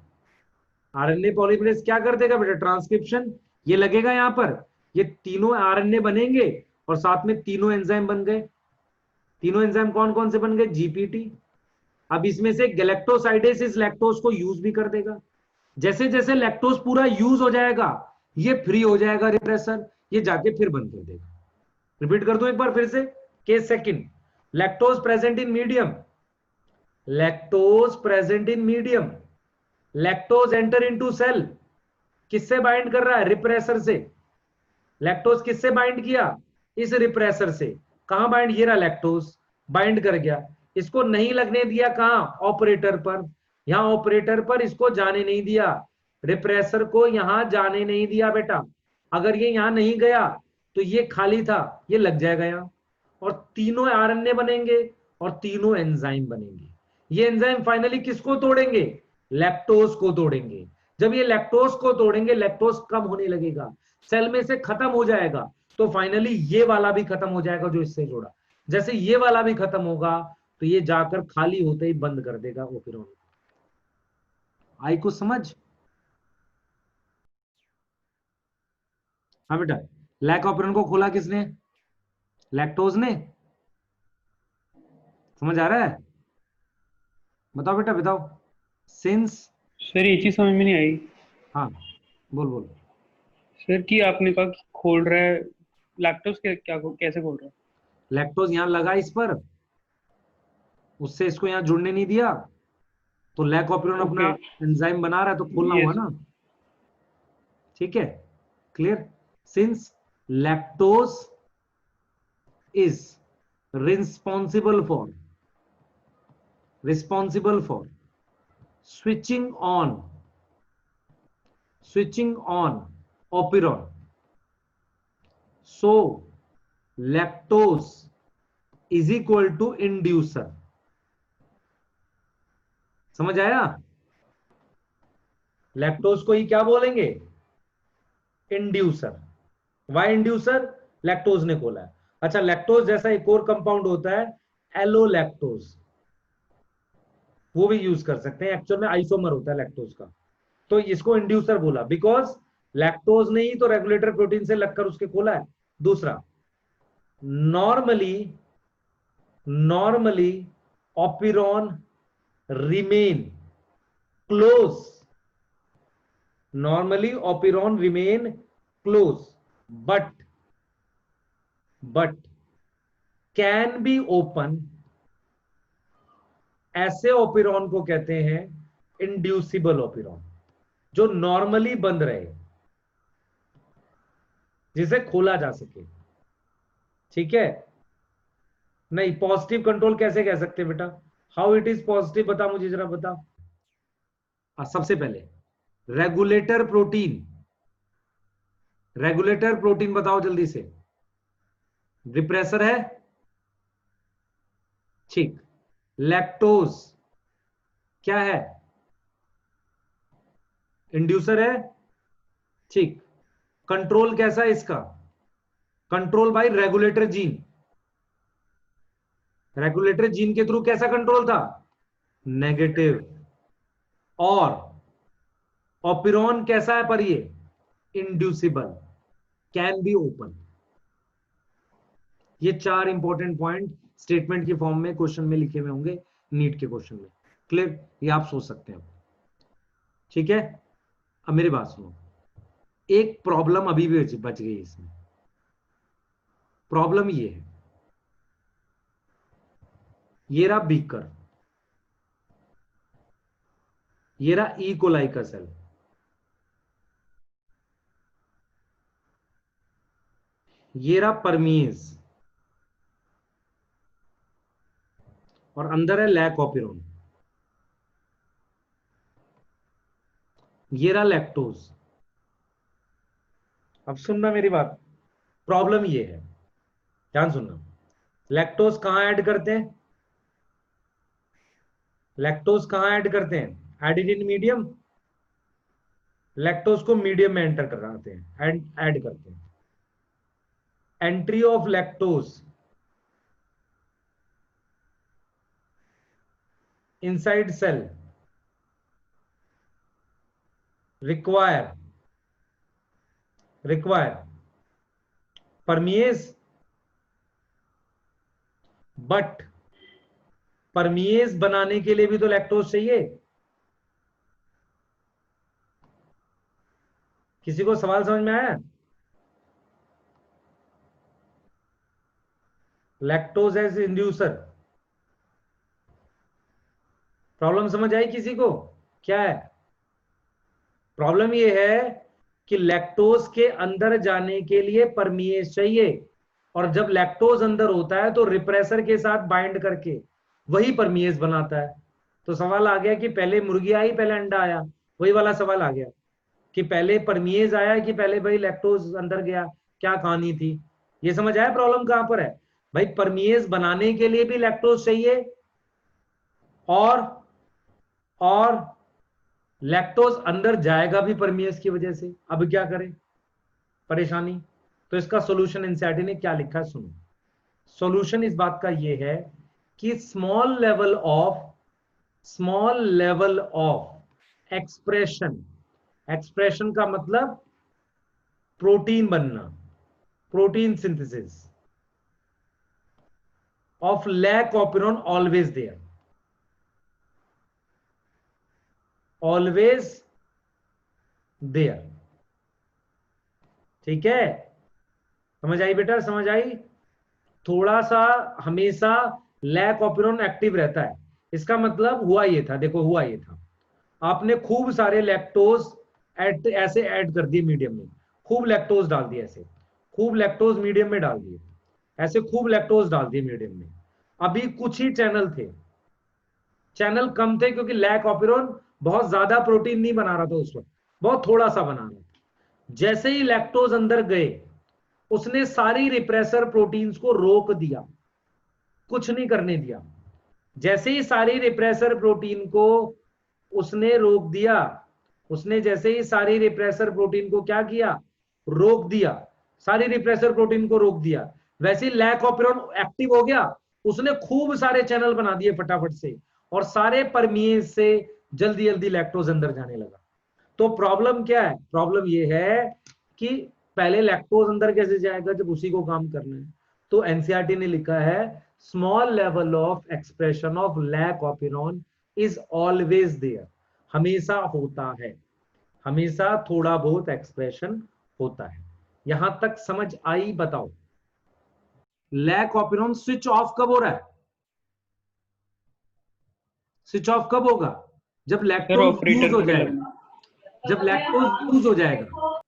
आरएनए पॉलीमरेज क्या कर देगा बेटा? ट्रांसक्रिप्शन। ये लगेगा यहां पर, ये तीनों आरएनए बनेंगे और साथ में तीनों एंजाइम बन गए। तीनों एंजाइम कौन कौन से बन गए? जीपीटी। अब इसमें से गैलेक्टोसाइडेस इस लैक्टोज को यूज भी कर देगा। जैसे जैसे लैक्टोज पूरा यूज हो जाएगा, ये फ्री हो जाएगा रिप्रेसर, ये जाके फिर बंद कर देगा। रिपीट कर दो एक बार फिर से। Case second, lactose present in medium, lactose present in medium, lactose enter into cell, किससे बाइंड कर रहा है? रिप्रेसर से। लैक्टोज किससे बाइंड किया? इस रिप्रेसर से। कहां बाइंड? ये रहा लैक्टोज, बाइंड कर गया। इसको नहीं लगने दिया कहां? ऑपरेटर पर। यहां ऑपरेटर पर इसको जाने नहीं दिया, रिप्रेसर को यहां जाने नहीं दिया बेटा। अगर ये यहां नहीं गया तो ये खाली था, ये लग जाएगा यहां, और तीनों आरएनए बनेंगे और तीनों एंजाइम बनेंगे। ये एंजाइम फाइनली किसको तोड़ेंगे? लैक्टोज को तोड़ेंगे। जब ये लैक्टोज को तोड़ेंगे, लैक्टोज कम होने लगेगा, सेल में से खत्म हो जाएगा, तो फाइनली ये वाला भी खत्म हो जाएगा जो इससे जोड़ा। जैसे ये वाला भी खत्म होगा तो ये जाकर खाली होते ही बंद कर देगा ओपिरॉन। आई कुछ समझ? हाँ बेटा, लैक ऑपरेंड को खोला किसने? लैक्टोज ने। समझ आ रहा है? बताओ बेटा बताओ। सिंस, सर ये चीज समझ में नहीं आई हाँ बोल बोल। सर कि आपने कहा कि खोल रहा है, लैक्टोज कैसे खोल रहा है? लैक्टोज यहाँ लगा इस पर, उससे इसको यहाँ जुड़ने नहीं दिया, तो लैक ऑपरेंड अपना ओके, एंजाइम बना रहा है, तो खोलना हुआ यस। ना। ठीक है, clear? Since lactose is responsible for switching on operon, so lactose is equal to inducer. समझ आया? लैक्टोज को ही क्या बोलेंगे? इंड्यूसर। Y inducer? लैक्टोज ने खोला है। अच्छा, लैक्टोज जैसा एक और कंपाउंड होता है एलोलैक्टोज, वो भी यूज कर सकते हैं, एक्चुअल में आइसोमर होता है लैक्टोज का। तो इसको इंड्यूसर बोला बिकॉज लैक्टोज ने ही तो रेगुलेटर प्रोटीन से लगकर उसके खोला है। दूसरा, normally operon remain close, normally operon remain close but can be open, ऐसे ओपिरॉन को कहते हैं इंड्यूसिबल ओपिरॉन, जो नॉर्मली बंद रहे, जिसे खोला जा सके। ठीक है? नहीं, पॉजिटिव कंट्रोल कैसे कह सकते बेटा? हाउ इट इज पॉजिटिव, बता मुझे जरा बता। सबसे पहले रेगुलेटर प्रोटीन बताओ जल्दी से। रिप्रेसर है, ठीक। लैक्टोज क्या है? इंड्यूसर है, ठीक। कंट्रोल कैसा है इसका? Control by regulator gene. Regulator gene के थ्रू कैसा कंट्रोल था? नेगेटिव। और ऑपिरॉन कैसा है पर ये? Inducible, can be open. ये 4 इंपॉर्टेंट पॉइंट स्टेटमेंट की फॉर्म में क्वेश्चन में लिखे हुए होंगे, नीट के क्वेश्चन में। क्लियर? ये आप सोच सकते हैं। ठीक है, अब मेरी बात सुनो। एक प्रॉब्लम अभी भी बच गई इसमें। प्रॉब्लम ये है, ये रहा बीकर, ये रहा ई कोलाई का सेल, ये रहा परमीज, और अंदर है लैक ऑपिरोन, ये रहा लैक्टोज। अब सुनना मेरी बात, प्रॉब्लम ये है, ध्यान सुनना। लैक्टोज कहां ऐड करते हैं? लैक्टोज कहां ऐड करते हैं? Added medium. लैक्टोज को मीडियम में एंटर कराते हैं, ऐड करते हैं। Entry of lactose inside cell require permease, but permease बनाने के लिए भी तो लैक्टोज चाहिए। किसी को सवाल समझ में आया? लैक्टोज एज इंड्यूसर, प्रॉब्लम समझ आई किसी को? क्या है प्रॉब्लम? ये है कि लैक्टोज के अंदर जाने के लिए परमिएज चाहिए, और जब लैक्टोज अंदर होता है तो रिप्रेसर के साथ बाइंड करके वही परमिएज बनाता है। तो सवाल आ गया कि पहले मुर्गी आई पहले अंडा आया? वही वाला सवाल आ गया कि पहले परमिएज आया कि पहले भाई लैक्टोज अंदर गया, क्या कहानी थी? ये समझ आया प्रॉब्लम कहां पर है? भाई परमिएज बनाने के लिए भी लैक्टोज चाहिए, और लैक्टोज अंदर जाएगा भी परमिएज की वजह से। अब क्या करें? परेशानी। तो इसका सॉल्यूशन एनसीईआरटी ने क्या लिखा है सुनो। सॉल्यूशन इस बात का ये है कि स्मॉल लेवल ऑफ एक्सप्रेशन का मतलब प्रोटीन बनना, protein synthesis of lac operon always there, always there. ठीक है, समझ आई बेटा, समझ आई? थोड़ा सा हमेशा लैक ऑपिरॉन एक्टिव रहता है। इसका मतलब हुआ ये था, देखो हुआ ये था, आपने खूब सारे लैक्टोज ऐसे ऐड कर दिए मीडियम में, खूब लैक्टोज डाल दिए, ऐसे खूब लैक्टोज मीडियम में डाल दिए, ऐसे खूब लैक्टोज डाल दिए मीडियम में। अभी कुछ ही चैनल थे, चैनल कम थे क्योंकि लैक ऑपिरॉन बहुत ज्यादा प्रोटीन नहीं बना रहा था उस वक्त, बहुत थोड़ा सा बना रहा था। जैसे ही लैक्टोज अंदर गए, उसने सारी रिप्रेसर प्रोटीन्स को रोक दिया, कुछ नहीं करने दिया। जैसे ही सारी रिप्रेसर प्रोटीन को उसने रोक दिया, उसने जैसे ही सारी रिप्रेसर प्रोटीन को क्या किया, रोक दिया, सारी रिप्रेसर प्रोटीन को रोक दिया, वैसे ही लैक ऑपिरॉन एक्टिव हो गया, उसने खूब सारे चैनल बना दिए फटाफट से, और सारे परमिएज से जल्दी जल्दी लैक्टोज अंदर जाने लगा। तो प्रॉब्लम क्या है? प्रॉब्लम ये है कि पहले लैक्टोज अंदर कैसे जाएगा जब उसी को काम करना है। तो एनसीईआरटी ने लिखा है small level of expression of lac operon is always there, हमेशा होता है, हमेशा थोड़ा बहुत एक्सप्रेशन होता है। यहां तक समझ आई? बताओ, लैक ऑपिरॉन स्विच ऑफ कब हो रहा है? स्विच ऑफ कब होगा? जब सर लैक्टोज यूज ऑपरेटर हो पे जाएगा, लगा। जब लैक्टोज यूज हो जाएगा।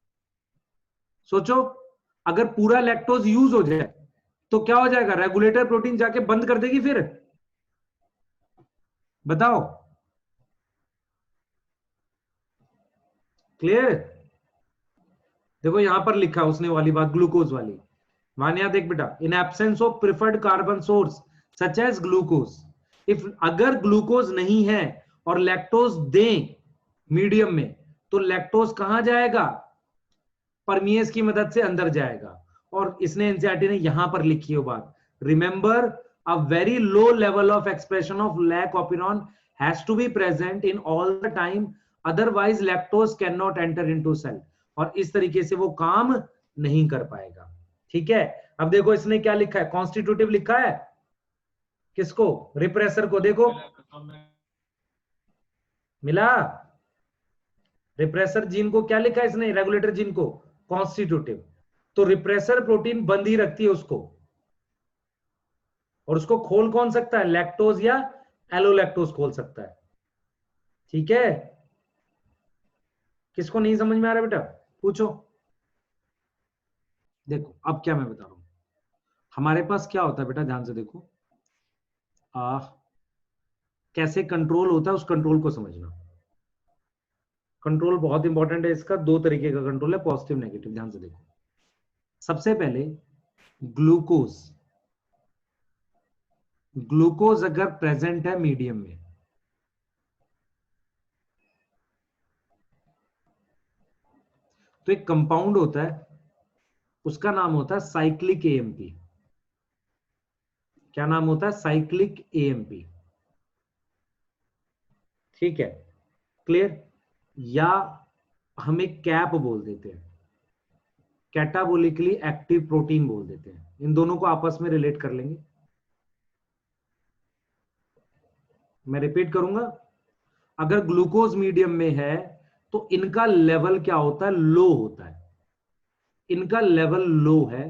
सोचो, अगर पूरा लैक्टोज यूज हो जाए तो क्या हो जाएगा? रेगुलेटर प्रोटीन जाके बंद कर देगी फिर, बताओ, क्लियर? देखो यहां पर लिखा है उसने वाली बात, ग्लूकोज वाली। मान्या देख बेटा, in absence of preferred carbon source such as glucose, if अगर ग्लूकोज नहीं है और लैक्टोज दें मीडियम में, तो लैक्टोज कहां जाएगा? परमिएज की मदद से अंदर जाएगा। और इसने एनसीईआरटी ने यहां पर लिखी है बात, remember a very low level of expression of lac operon has to be present in all the time, otherwise lactose can not enter into cell, और इस तरीके से वो काम नहीं कर पाएगा। ठीक है, अब देखो इसने क्या लिखा है, कॉन्स्टिट्यूटिव लिखा है, किसको? रिप्रेसर को। देखो मिला, रिप्रेसर जीन को क्या लिखा है इसने, रेगुलेटर जीन को कॉन्स्टिट्यूटिव। तो रिप्रेसर प्रोटीन बंद ही रखती है उसको, और उसको खोल कौन सकता है? लैक्टोज या एलोलैक्टोज खोल सकता है। ठीक है, किसको नहीं समझ में आ रहा बेटा, पूछो। देखो अब क्या मैं बता रहा हूं, हमारे पास क्या होता है बेटा, ध्यान से देखो, कैसे कंट्रोल होता है, उस कंट्रोल को समझना। कंट्रोल बहुत इंपॉर्टेंट है, इसका दो तरीके का कंट्रोल है, पॉजिटिव नेगेटिव। ध्यान से देखो, सबसे पहले ग्लूकोज, ग्लूकोज अगर प्रेजेंट है मीडियम में, तो एक कंपाउंड होता है, उसका नाम होता है साइक्लिक एएमपी। क्या नाम होता है? Cyclic AMP. ठीक है, क्लियर? या हम एक कैप बोल देते हैं, कैटाबोलिकली एक्टिव प्रोटीन बोल देते हैं। इन दोनों को आपस में रिलेट कर लेंगे। मैं रिपीट करूंगा, अगर ग्लूकोज मीडियम में है तो इनका लेवल क्या होता है? लो होता है। इनका लेवल लो है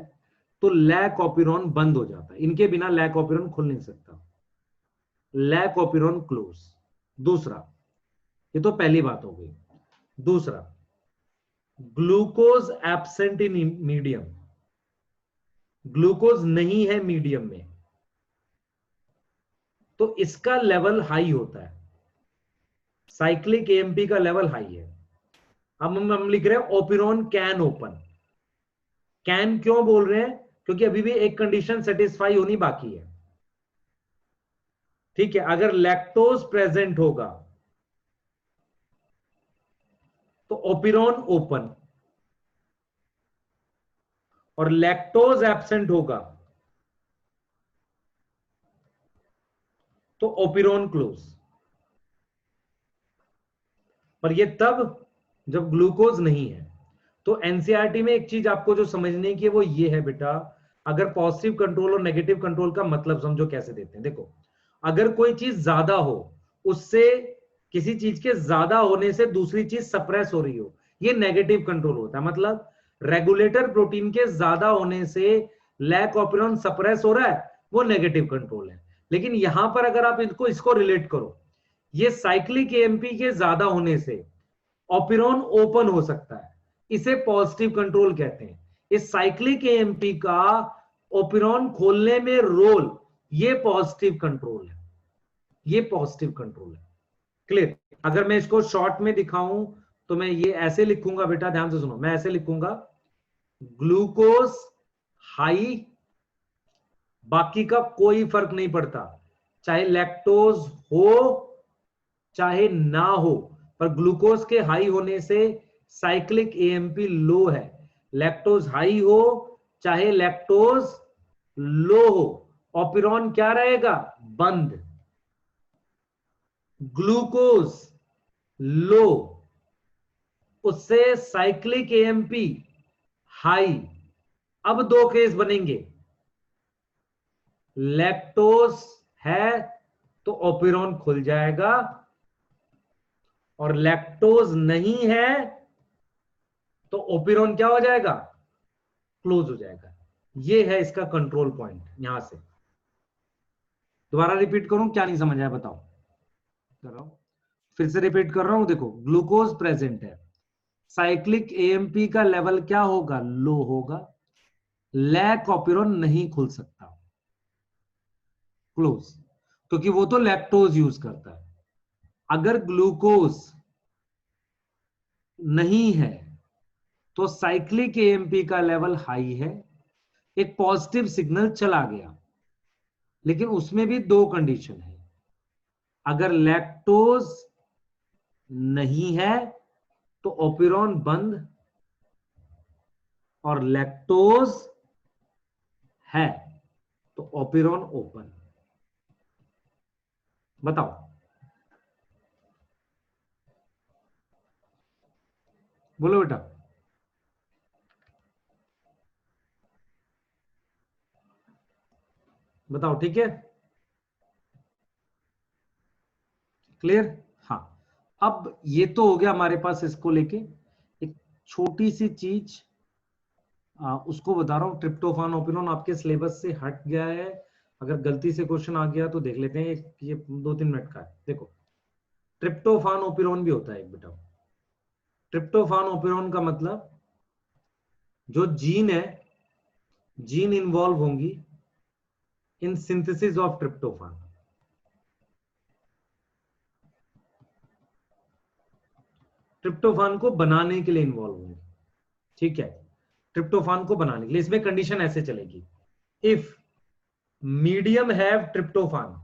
तो लैक ऑपिरॉन बंद हो जाता है, इनके बिना लैक ऑपिरॉन खुल नहीं सकता, लैक ऑपिरॉन क्लोज। दूसरा, ये तो पहली बात हो गई। दूसरा, glucose absent in medium, glucose नहीं है मीडियम में, तो इसका लेवल हाई होता है, साइक्लिक एएमपी का लेवल हाई है। अब हम लिख रहे हैं ओपिरॉन कैन ओपन। कैन क्यों बोल रहे हैं? क्योंकि अभी भी एक कंडीशन सेटिस्फाई होनी बाकी है। ठीक है, अगर लैक्टोज प्रेजेंट होगा तो ओपिरॉन ओपन, और लैक्टोज एब्सेंट होगा तो ओपिरॉन क्लोज। पर ये तब जब ग्लूकोज नहीं है। तो एनसीईआरटी में एक चीज आपको जो समझने की है वो ये है बेटा, अगर पॉजिटिव कंट्रोल और नेगेटिव कंट्रोल का मतलब समझो कैसे देते हैं। देखो, अगर कोई चीज ज्यादा हो, उससे किसी चीज के ज्यादा होने से दूसरी चीज सप्रेस हो रही हो, ये नेगेटिव कंट्रोल होता है। मतलब रेगुलेटर प्रोटीन के ज्यादा होने से लैक ऑपरेरॉन सप्रेस हो रहा है, वो नेगेटिव कंट्रोल है। लेकिन यहां पर अगर आप इसको रिलेट करो, ये साइक्लिक एएमपी के ज्यादा होने से ऑपरेरॉन ओपन हो सकता है, इसे पॉजिटिव कंट्रोल कहते हैं। इस साइक्लिक एएमपी का ऑपरेरॉन खोलने में रोल, ये पॉजिटिव कंट्रोल है, ये पॉजिटिव कंट्रोल है। क्लियर? अगर मैं इसको शॉर्ट में दिखाऊं तो मैं ये ऐसे लिखूंगा बेटा, ध्यान से सुनो, मैं ऐसे लिखूंगा, ग्लूकोज हाई, बाकी का कोई फर्क नहीं पड़ता, चाहे लैक्टोज हो चाहे ना हो, पर ग्लूकोज के हाई होने से साइक्लिक एएमपी लो है। लैक्टोज हाई हो चाहे लैक्टोज लो हो, ऑपरेरॉन क्या रहेगा? बंद। ग्लूकोज लो, उससे साइक्लिक एएमपी हाई। अब दो केस बनेंगे, लैक्टोज है तो ऑपरेरॉन खुल जाएगा, और लैक्टोज नहीं है तो ऑपरेरॉन क्या हो जाएगा? क्लोज हो जाएगा। ये है इसका कंट्रोल पॉइंट। यहां से दोबारा रिपीट करूं, क्या नहीं समझ आया बताओ? कर रहा हूं, फिर से रिपीट कर रहा हूं। देखो, ग्लूकोज प्रेजेंट है, साइक्लिक एएमपी का लेवल क्या होगा? लो होगा, लैक ऑपरेरॉन नहीं खुल सकता, क्लोज, क्योंकि वो तो लैक्टोज यूज करता है। अगर ग्लूकोज नहीं है तो साइक्लिक एएमपी का लेवल हाई है, एक पॉजिटिव सिग्नल चला गया, लेकिन उसमें भी दो कंडीशन है। अगर लैक्टोज नहीं है तो ऑपरेरॉन बंद, और लैक्टोज है तो ऑपरेरॉन ओपन। बताओ, बोलो बेटा। बताओ, ठीक है? क्लियर? हाँ। अब ये तो हो गया हमारे पास इसको लेके। एक छोटी सी चीज उसको बता रहा हूं, ट्रिप्टोफान ऑपरेरॉन आपके सिलेबस से हट गया है, अगर गलती से क्वेश्चन आ गया तो देख लेते हैं, ये 2-3 मिनट का है। देखो, ट्रिप्टोफान ऑपरेरॉन भी होता है एक बेटा। ट्रिप्टोफान ऑपरेरॉन का मतलब, जो जीन है, जीन इन्वॉल्व होंगी in synthesis of tryptophan. Tryptophan को बनाने के लिए इन्वॉल्व होंगे, ठीक है? ट्रिप्टोफान को बनाने के लिए इसमें कंडीशन ऐसे चलेगी, इफ मीडियम हैव ट्रिप्टोफान,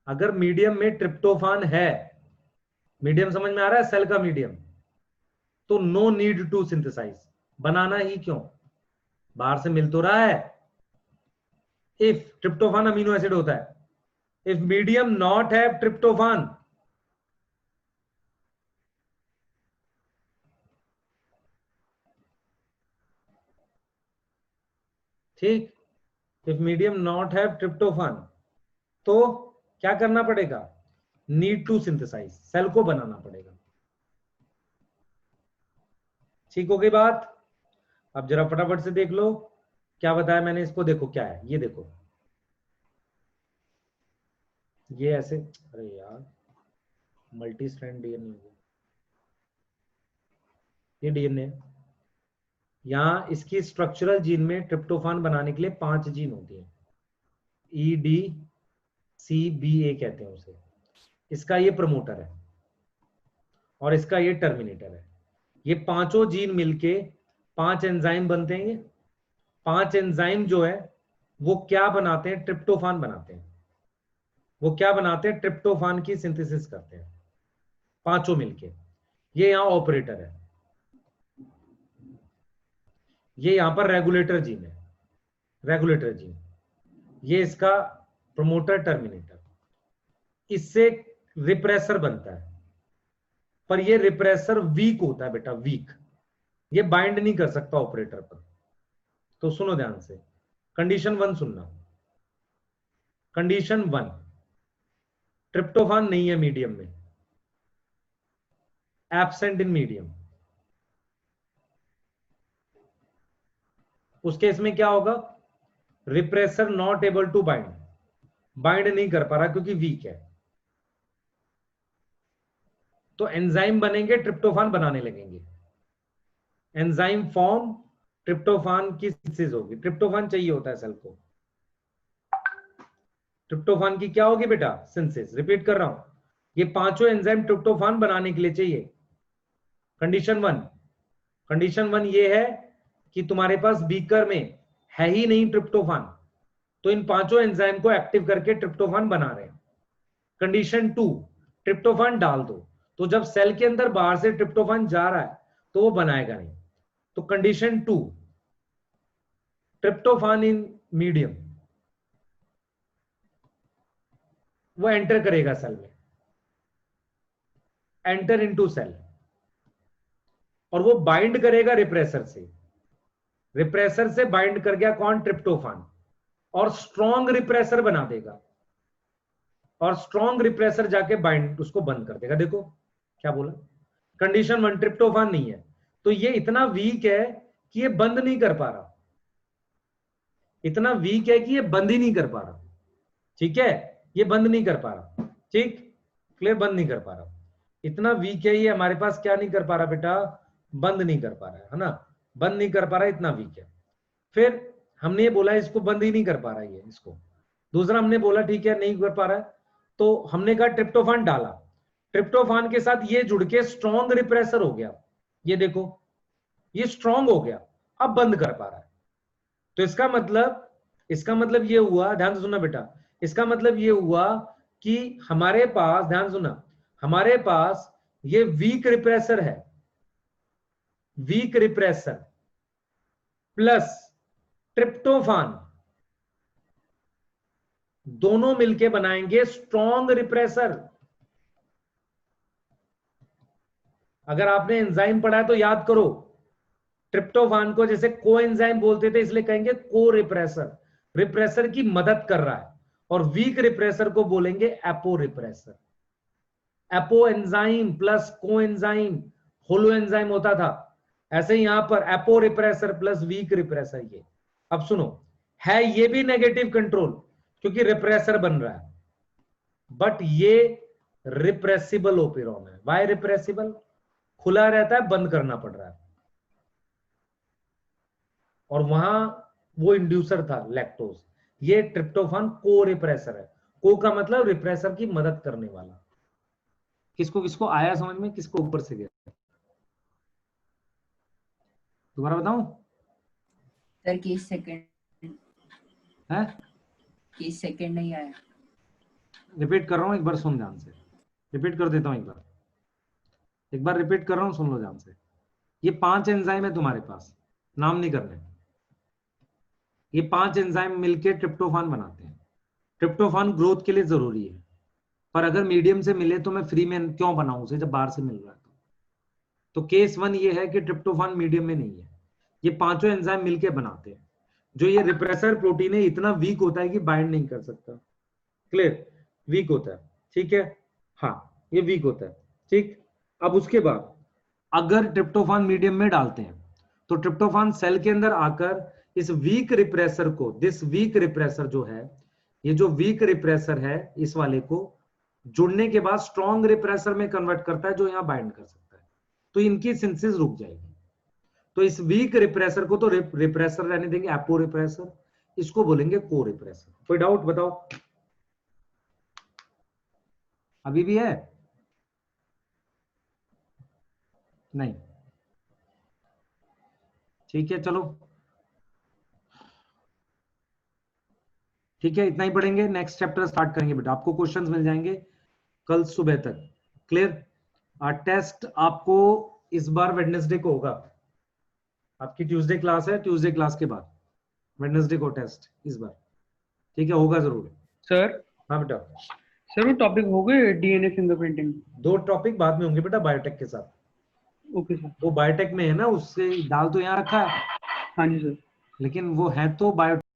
अगर मीडियम में ट्रिप्टोफान है, मीडियम समझ में आ रहा है? सेल का मीडियम, तो नो नीड टू सिंथेसाइज, बनाना ही क्यों, बाहर से मिल तो रहा है। इफ ट्रिप्टोफान अमीनो एसिड होता है, if medium not have tryptophan, ठीक, if medium not have tryptophan, तो क्या करना पड़ेगा? नीड टू सिंथेसाइज, सेल को बनाना पड़ेगा। ठीक हो गई बात? अब जरा फटाफट से देख लो क्या बताया मैंने इसको। देखो क्या है, ये देखो, ये ऐसे, अरे यार मल्टी स्ट्रैंड डीएनए, ये डीएनए, यहां इसकी स्ट्रक्चरल जीन में ट्रिप्टोफान बनाने के लिए 5 जीन होती है, EDCBA कहते हैं उसे। इसका ये प्रमोटर है और इसका ये टर्मिनेटर है। ये पांचों जीन मिलके 5 एंजाइम बनते हैं। 5 एंजाइम जो है वो क्या बनाते हैं? ट्रिप्टोफान बनाते हैं। वो क्या बनाते हैं? ट्रिप्टोफान की सिंथेसिस करते हैं, पांचों मिलके। ये यहां ऑपरेटर है, ये यहां पर रेगुलेटर जीन है, रेगुलेटर जीन, ये इसका प्रमोटर टर्मिनेटर, इससे रिप्रेसर बनता है। पर ये रिप्रेसर वीक होता है बेटा, वीक, ये बाइंड नहीं कर सकता ऑपरेटर पर। तो सुनो ध्यान से, कंडीशन 1 सुनना। कंडीशन 1, ट्रिप्टोफान नहीं है मीडियम में, एब्सेंट इन मीडियम। उस केस में क्या होगा? Repressor not able to bind, bind नहीं कर पा रहा क्योंकि वीक है। तो एंजाइम बनेंगे, ट्रिप्टोफान बनाने लगेंगे, एंजाइम फॉर्म, ट्रिप्टोफान की सिंथेसिस होगी। ट्रिप्टोफान चाहिए होता है सेल को, ट्रिप्टोफान की क्या होगी बेटा? सिंथेसिस। रिपीट कर रहा हूं, ये पांचों एंजाइम ट्रिप्टोफान बनाने के लिए चाहिए। कंडीशन 1, कंडीशन 1 ये है कि तुम्हारे पास बीकर में है ही नहीं ट्रिप्टोफान, तो इन पांचों एंजाइम को एक्टिव करके ट्रिप्टोफान बना रहे हैं। कंडीशन 2, ट्रिप्टोफान डाल दो, तो जब सेल के अंदर बाहर से ट्रिप्टोफान जा रहा है तो वो बनाएगा नहीं। तो कंडीशन 2, ट्रिप्टोफान इन मीडियम, वो एंटर करेगा सेल में, एंटर इनटू सेल, और वो बाइंड करेगा रिप्रेसर से। रिप्रेसर से बाइंड कर गया कौन? ट्रिप्टोफान, और स्ट्रॉन्ग रिप्रेसर बना देगा, और स्ट्रॉन्ग रिप्रेसर जाके बाइंड उसको बंद कर देगा। देखो क्या बोला, कंडीशन 1 ट्रिप्टोफान नहीं है, तो ये इतना वीक है कि ये बंद नहीं कर पा रहा, इतना वीक है कि ये बंद ही नहीं कर पा रहा। ठीक है, ये बंद नहीं कर पा रहा। ठीक, क्लियर, बंद नहीं कर पा रहा, इतना वीक है ये हमारे पास, क्या नहीं कर पा रहा बेटा? बंद नहीं कर पा रहा है ना, बंद नहीं कर पा रहा, इतना वीक है। फिर हमने ये बोला इसको बंद ही नहीं कर पा रहा है ये, इसको। दूसरा हमने बोला ठीक है नहीं कर पा रहा है, तो हमने कहा ट्रिप्टोफान डाला, ट्रिप्टोफान के साथ ये जुड़ के स्ट्रॉन्ग रिप्रेसर हो गया। ये देखो, ये स्ट्रॉन्ग हो गया, अब बंद कर पा रहा है। तो इसका मतलब ये हुआ, ध्यान से सुनना बेटा, इसका मतलब ये हुआ कि हमारे पास, ध्यान सुना, हमारे पास ये वीक रिप्रेसर है, वीक रिप्रेसर प्लस ट्रिप्टोफान, दोनों मिलके बनाएंगे स्ट्रॉन्ग रिप्रेसर। अगर आपने एंजाइम पढ़ा है तो याद करो, ट्रिप्टोफान को जैसे को एंजाइम बोलते थे, इसलिए कहेंगे को रिप्रेसर, रिप्रेसर की मदद कर रहा है। और वीक रिप्रेसर को बोलेंगे apo repressor. Apo enzyme plus को एंजाइम होलो एंजाइम होता था, ऐसे ही यहां पर apo repressor plus week repressor. ये अब सुनो, है ये भी नेगेटिव कंट्रोल क्योंकि रिप्रेसर बन रहा है, बट ये रिप्रेसिबल ओपेरॉन है। Why repressible? खुला रहता है, बंद करना पड़ रहा है, और वहां वो इंड्यूसर था लैक्टोज। ये ट्रिप्टोफान को रिप्रेसर है, को का मतलब रिप्रेसर की मदद करने वाला। किसको किसको आया समझ में, किसको ऊपर से गया? दोबारा बताऊं सर? की सेकंड है, की सेकंड नहीं आया। रिपीट कर रहा हूं, एक बार सुन ध्यान से, रिपीट कर देता हूं, एक बार रिपीट कर रहा हूं, सुन लो ध्यान से। ये 5 एंजाइम है तुम्हारे पास, नाम नहीं करने, ये 5 एंजाइम मिलके ट्रिप्टोफान बनाते हैं। ट्रिप्टोफान ग्रोथ के लिए जरूरी है, पर अगर मीडियम से मिले तो मैं फ्री में क्यों बनाऊं उसे जब बाहर से मिल रहा है? तो केस 1 ये है कि ट्रिप्टोफान मीडियम में नहीं है, ये पांचों एंजाइम मिलके बनाते हैं। जो ये रिप्रेसर प्रोटीन है इतना वीक होता है कि बाइंड नहीं कर सकता। क्लियर, वीक होता है, ठीक है, हाँ ये वीक होता है। ठीक, अब उसके बाद अगर ट्रिप्टोफान मीडियम में डालते हैं तो ट्रिप्टोफान सेल के अंदर आकर इस वीक रिप्रेसर को, दिस वीक रिप्रेसर जो है, ये जो वीक रिप्रेसर है इस वाले को जुड़ने के बाद स्ट्रॉन्ग रिप्रेसर में कन्वर्ट करता है, जो यहां बाइंड कर सकता है। तो इनकी सिंथेसिस रुक जाएगी। तो इस वीक रिप्रेसर को तो रिप्रेसर रहने देंगे, एपो रिप्रेसर, इसको बोलेंगे को रिप्रेसर। कोई डाउट बताओ? अभी भी है? नहीं, ठीक है चलो, ठीक है, इतना ही पढ़ेंगे, नेक्स्ट चैप्टर स्टार्ट करेंगे बेटा। आपको क्वेश्चंस मिल जाएंगे कल सुबह तक। क्लियर? टेस्ट आपको इस बार वेडनेसडे को होगा, आपकी ट्यूसडे क्लास है, ट्यूसडे क्लास के बाद वेडनेसडे को टेस्ट इस बार, ठीक है, होगा जरूर। सर हाँ बेटा। सर वो टॉपिक हो गए डीएनए फिंगरप्रिंटिंग? 2 टॉपिक बाद में होंगे बेटा बायोटेक के साथ। Okay sir. वो बायोटेक में है ना, उससे डाल तो यहाँ रखा है, हाँ जी सर। लेकिन वो है तो बायो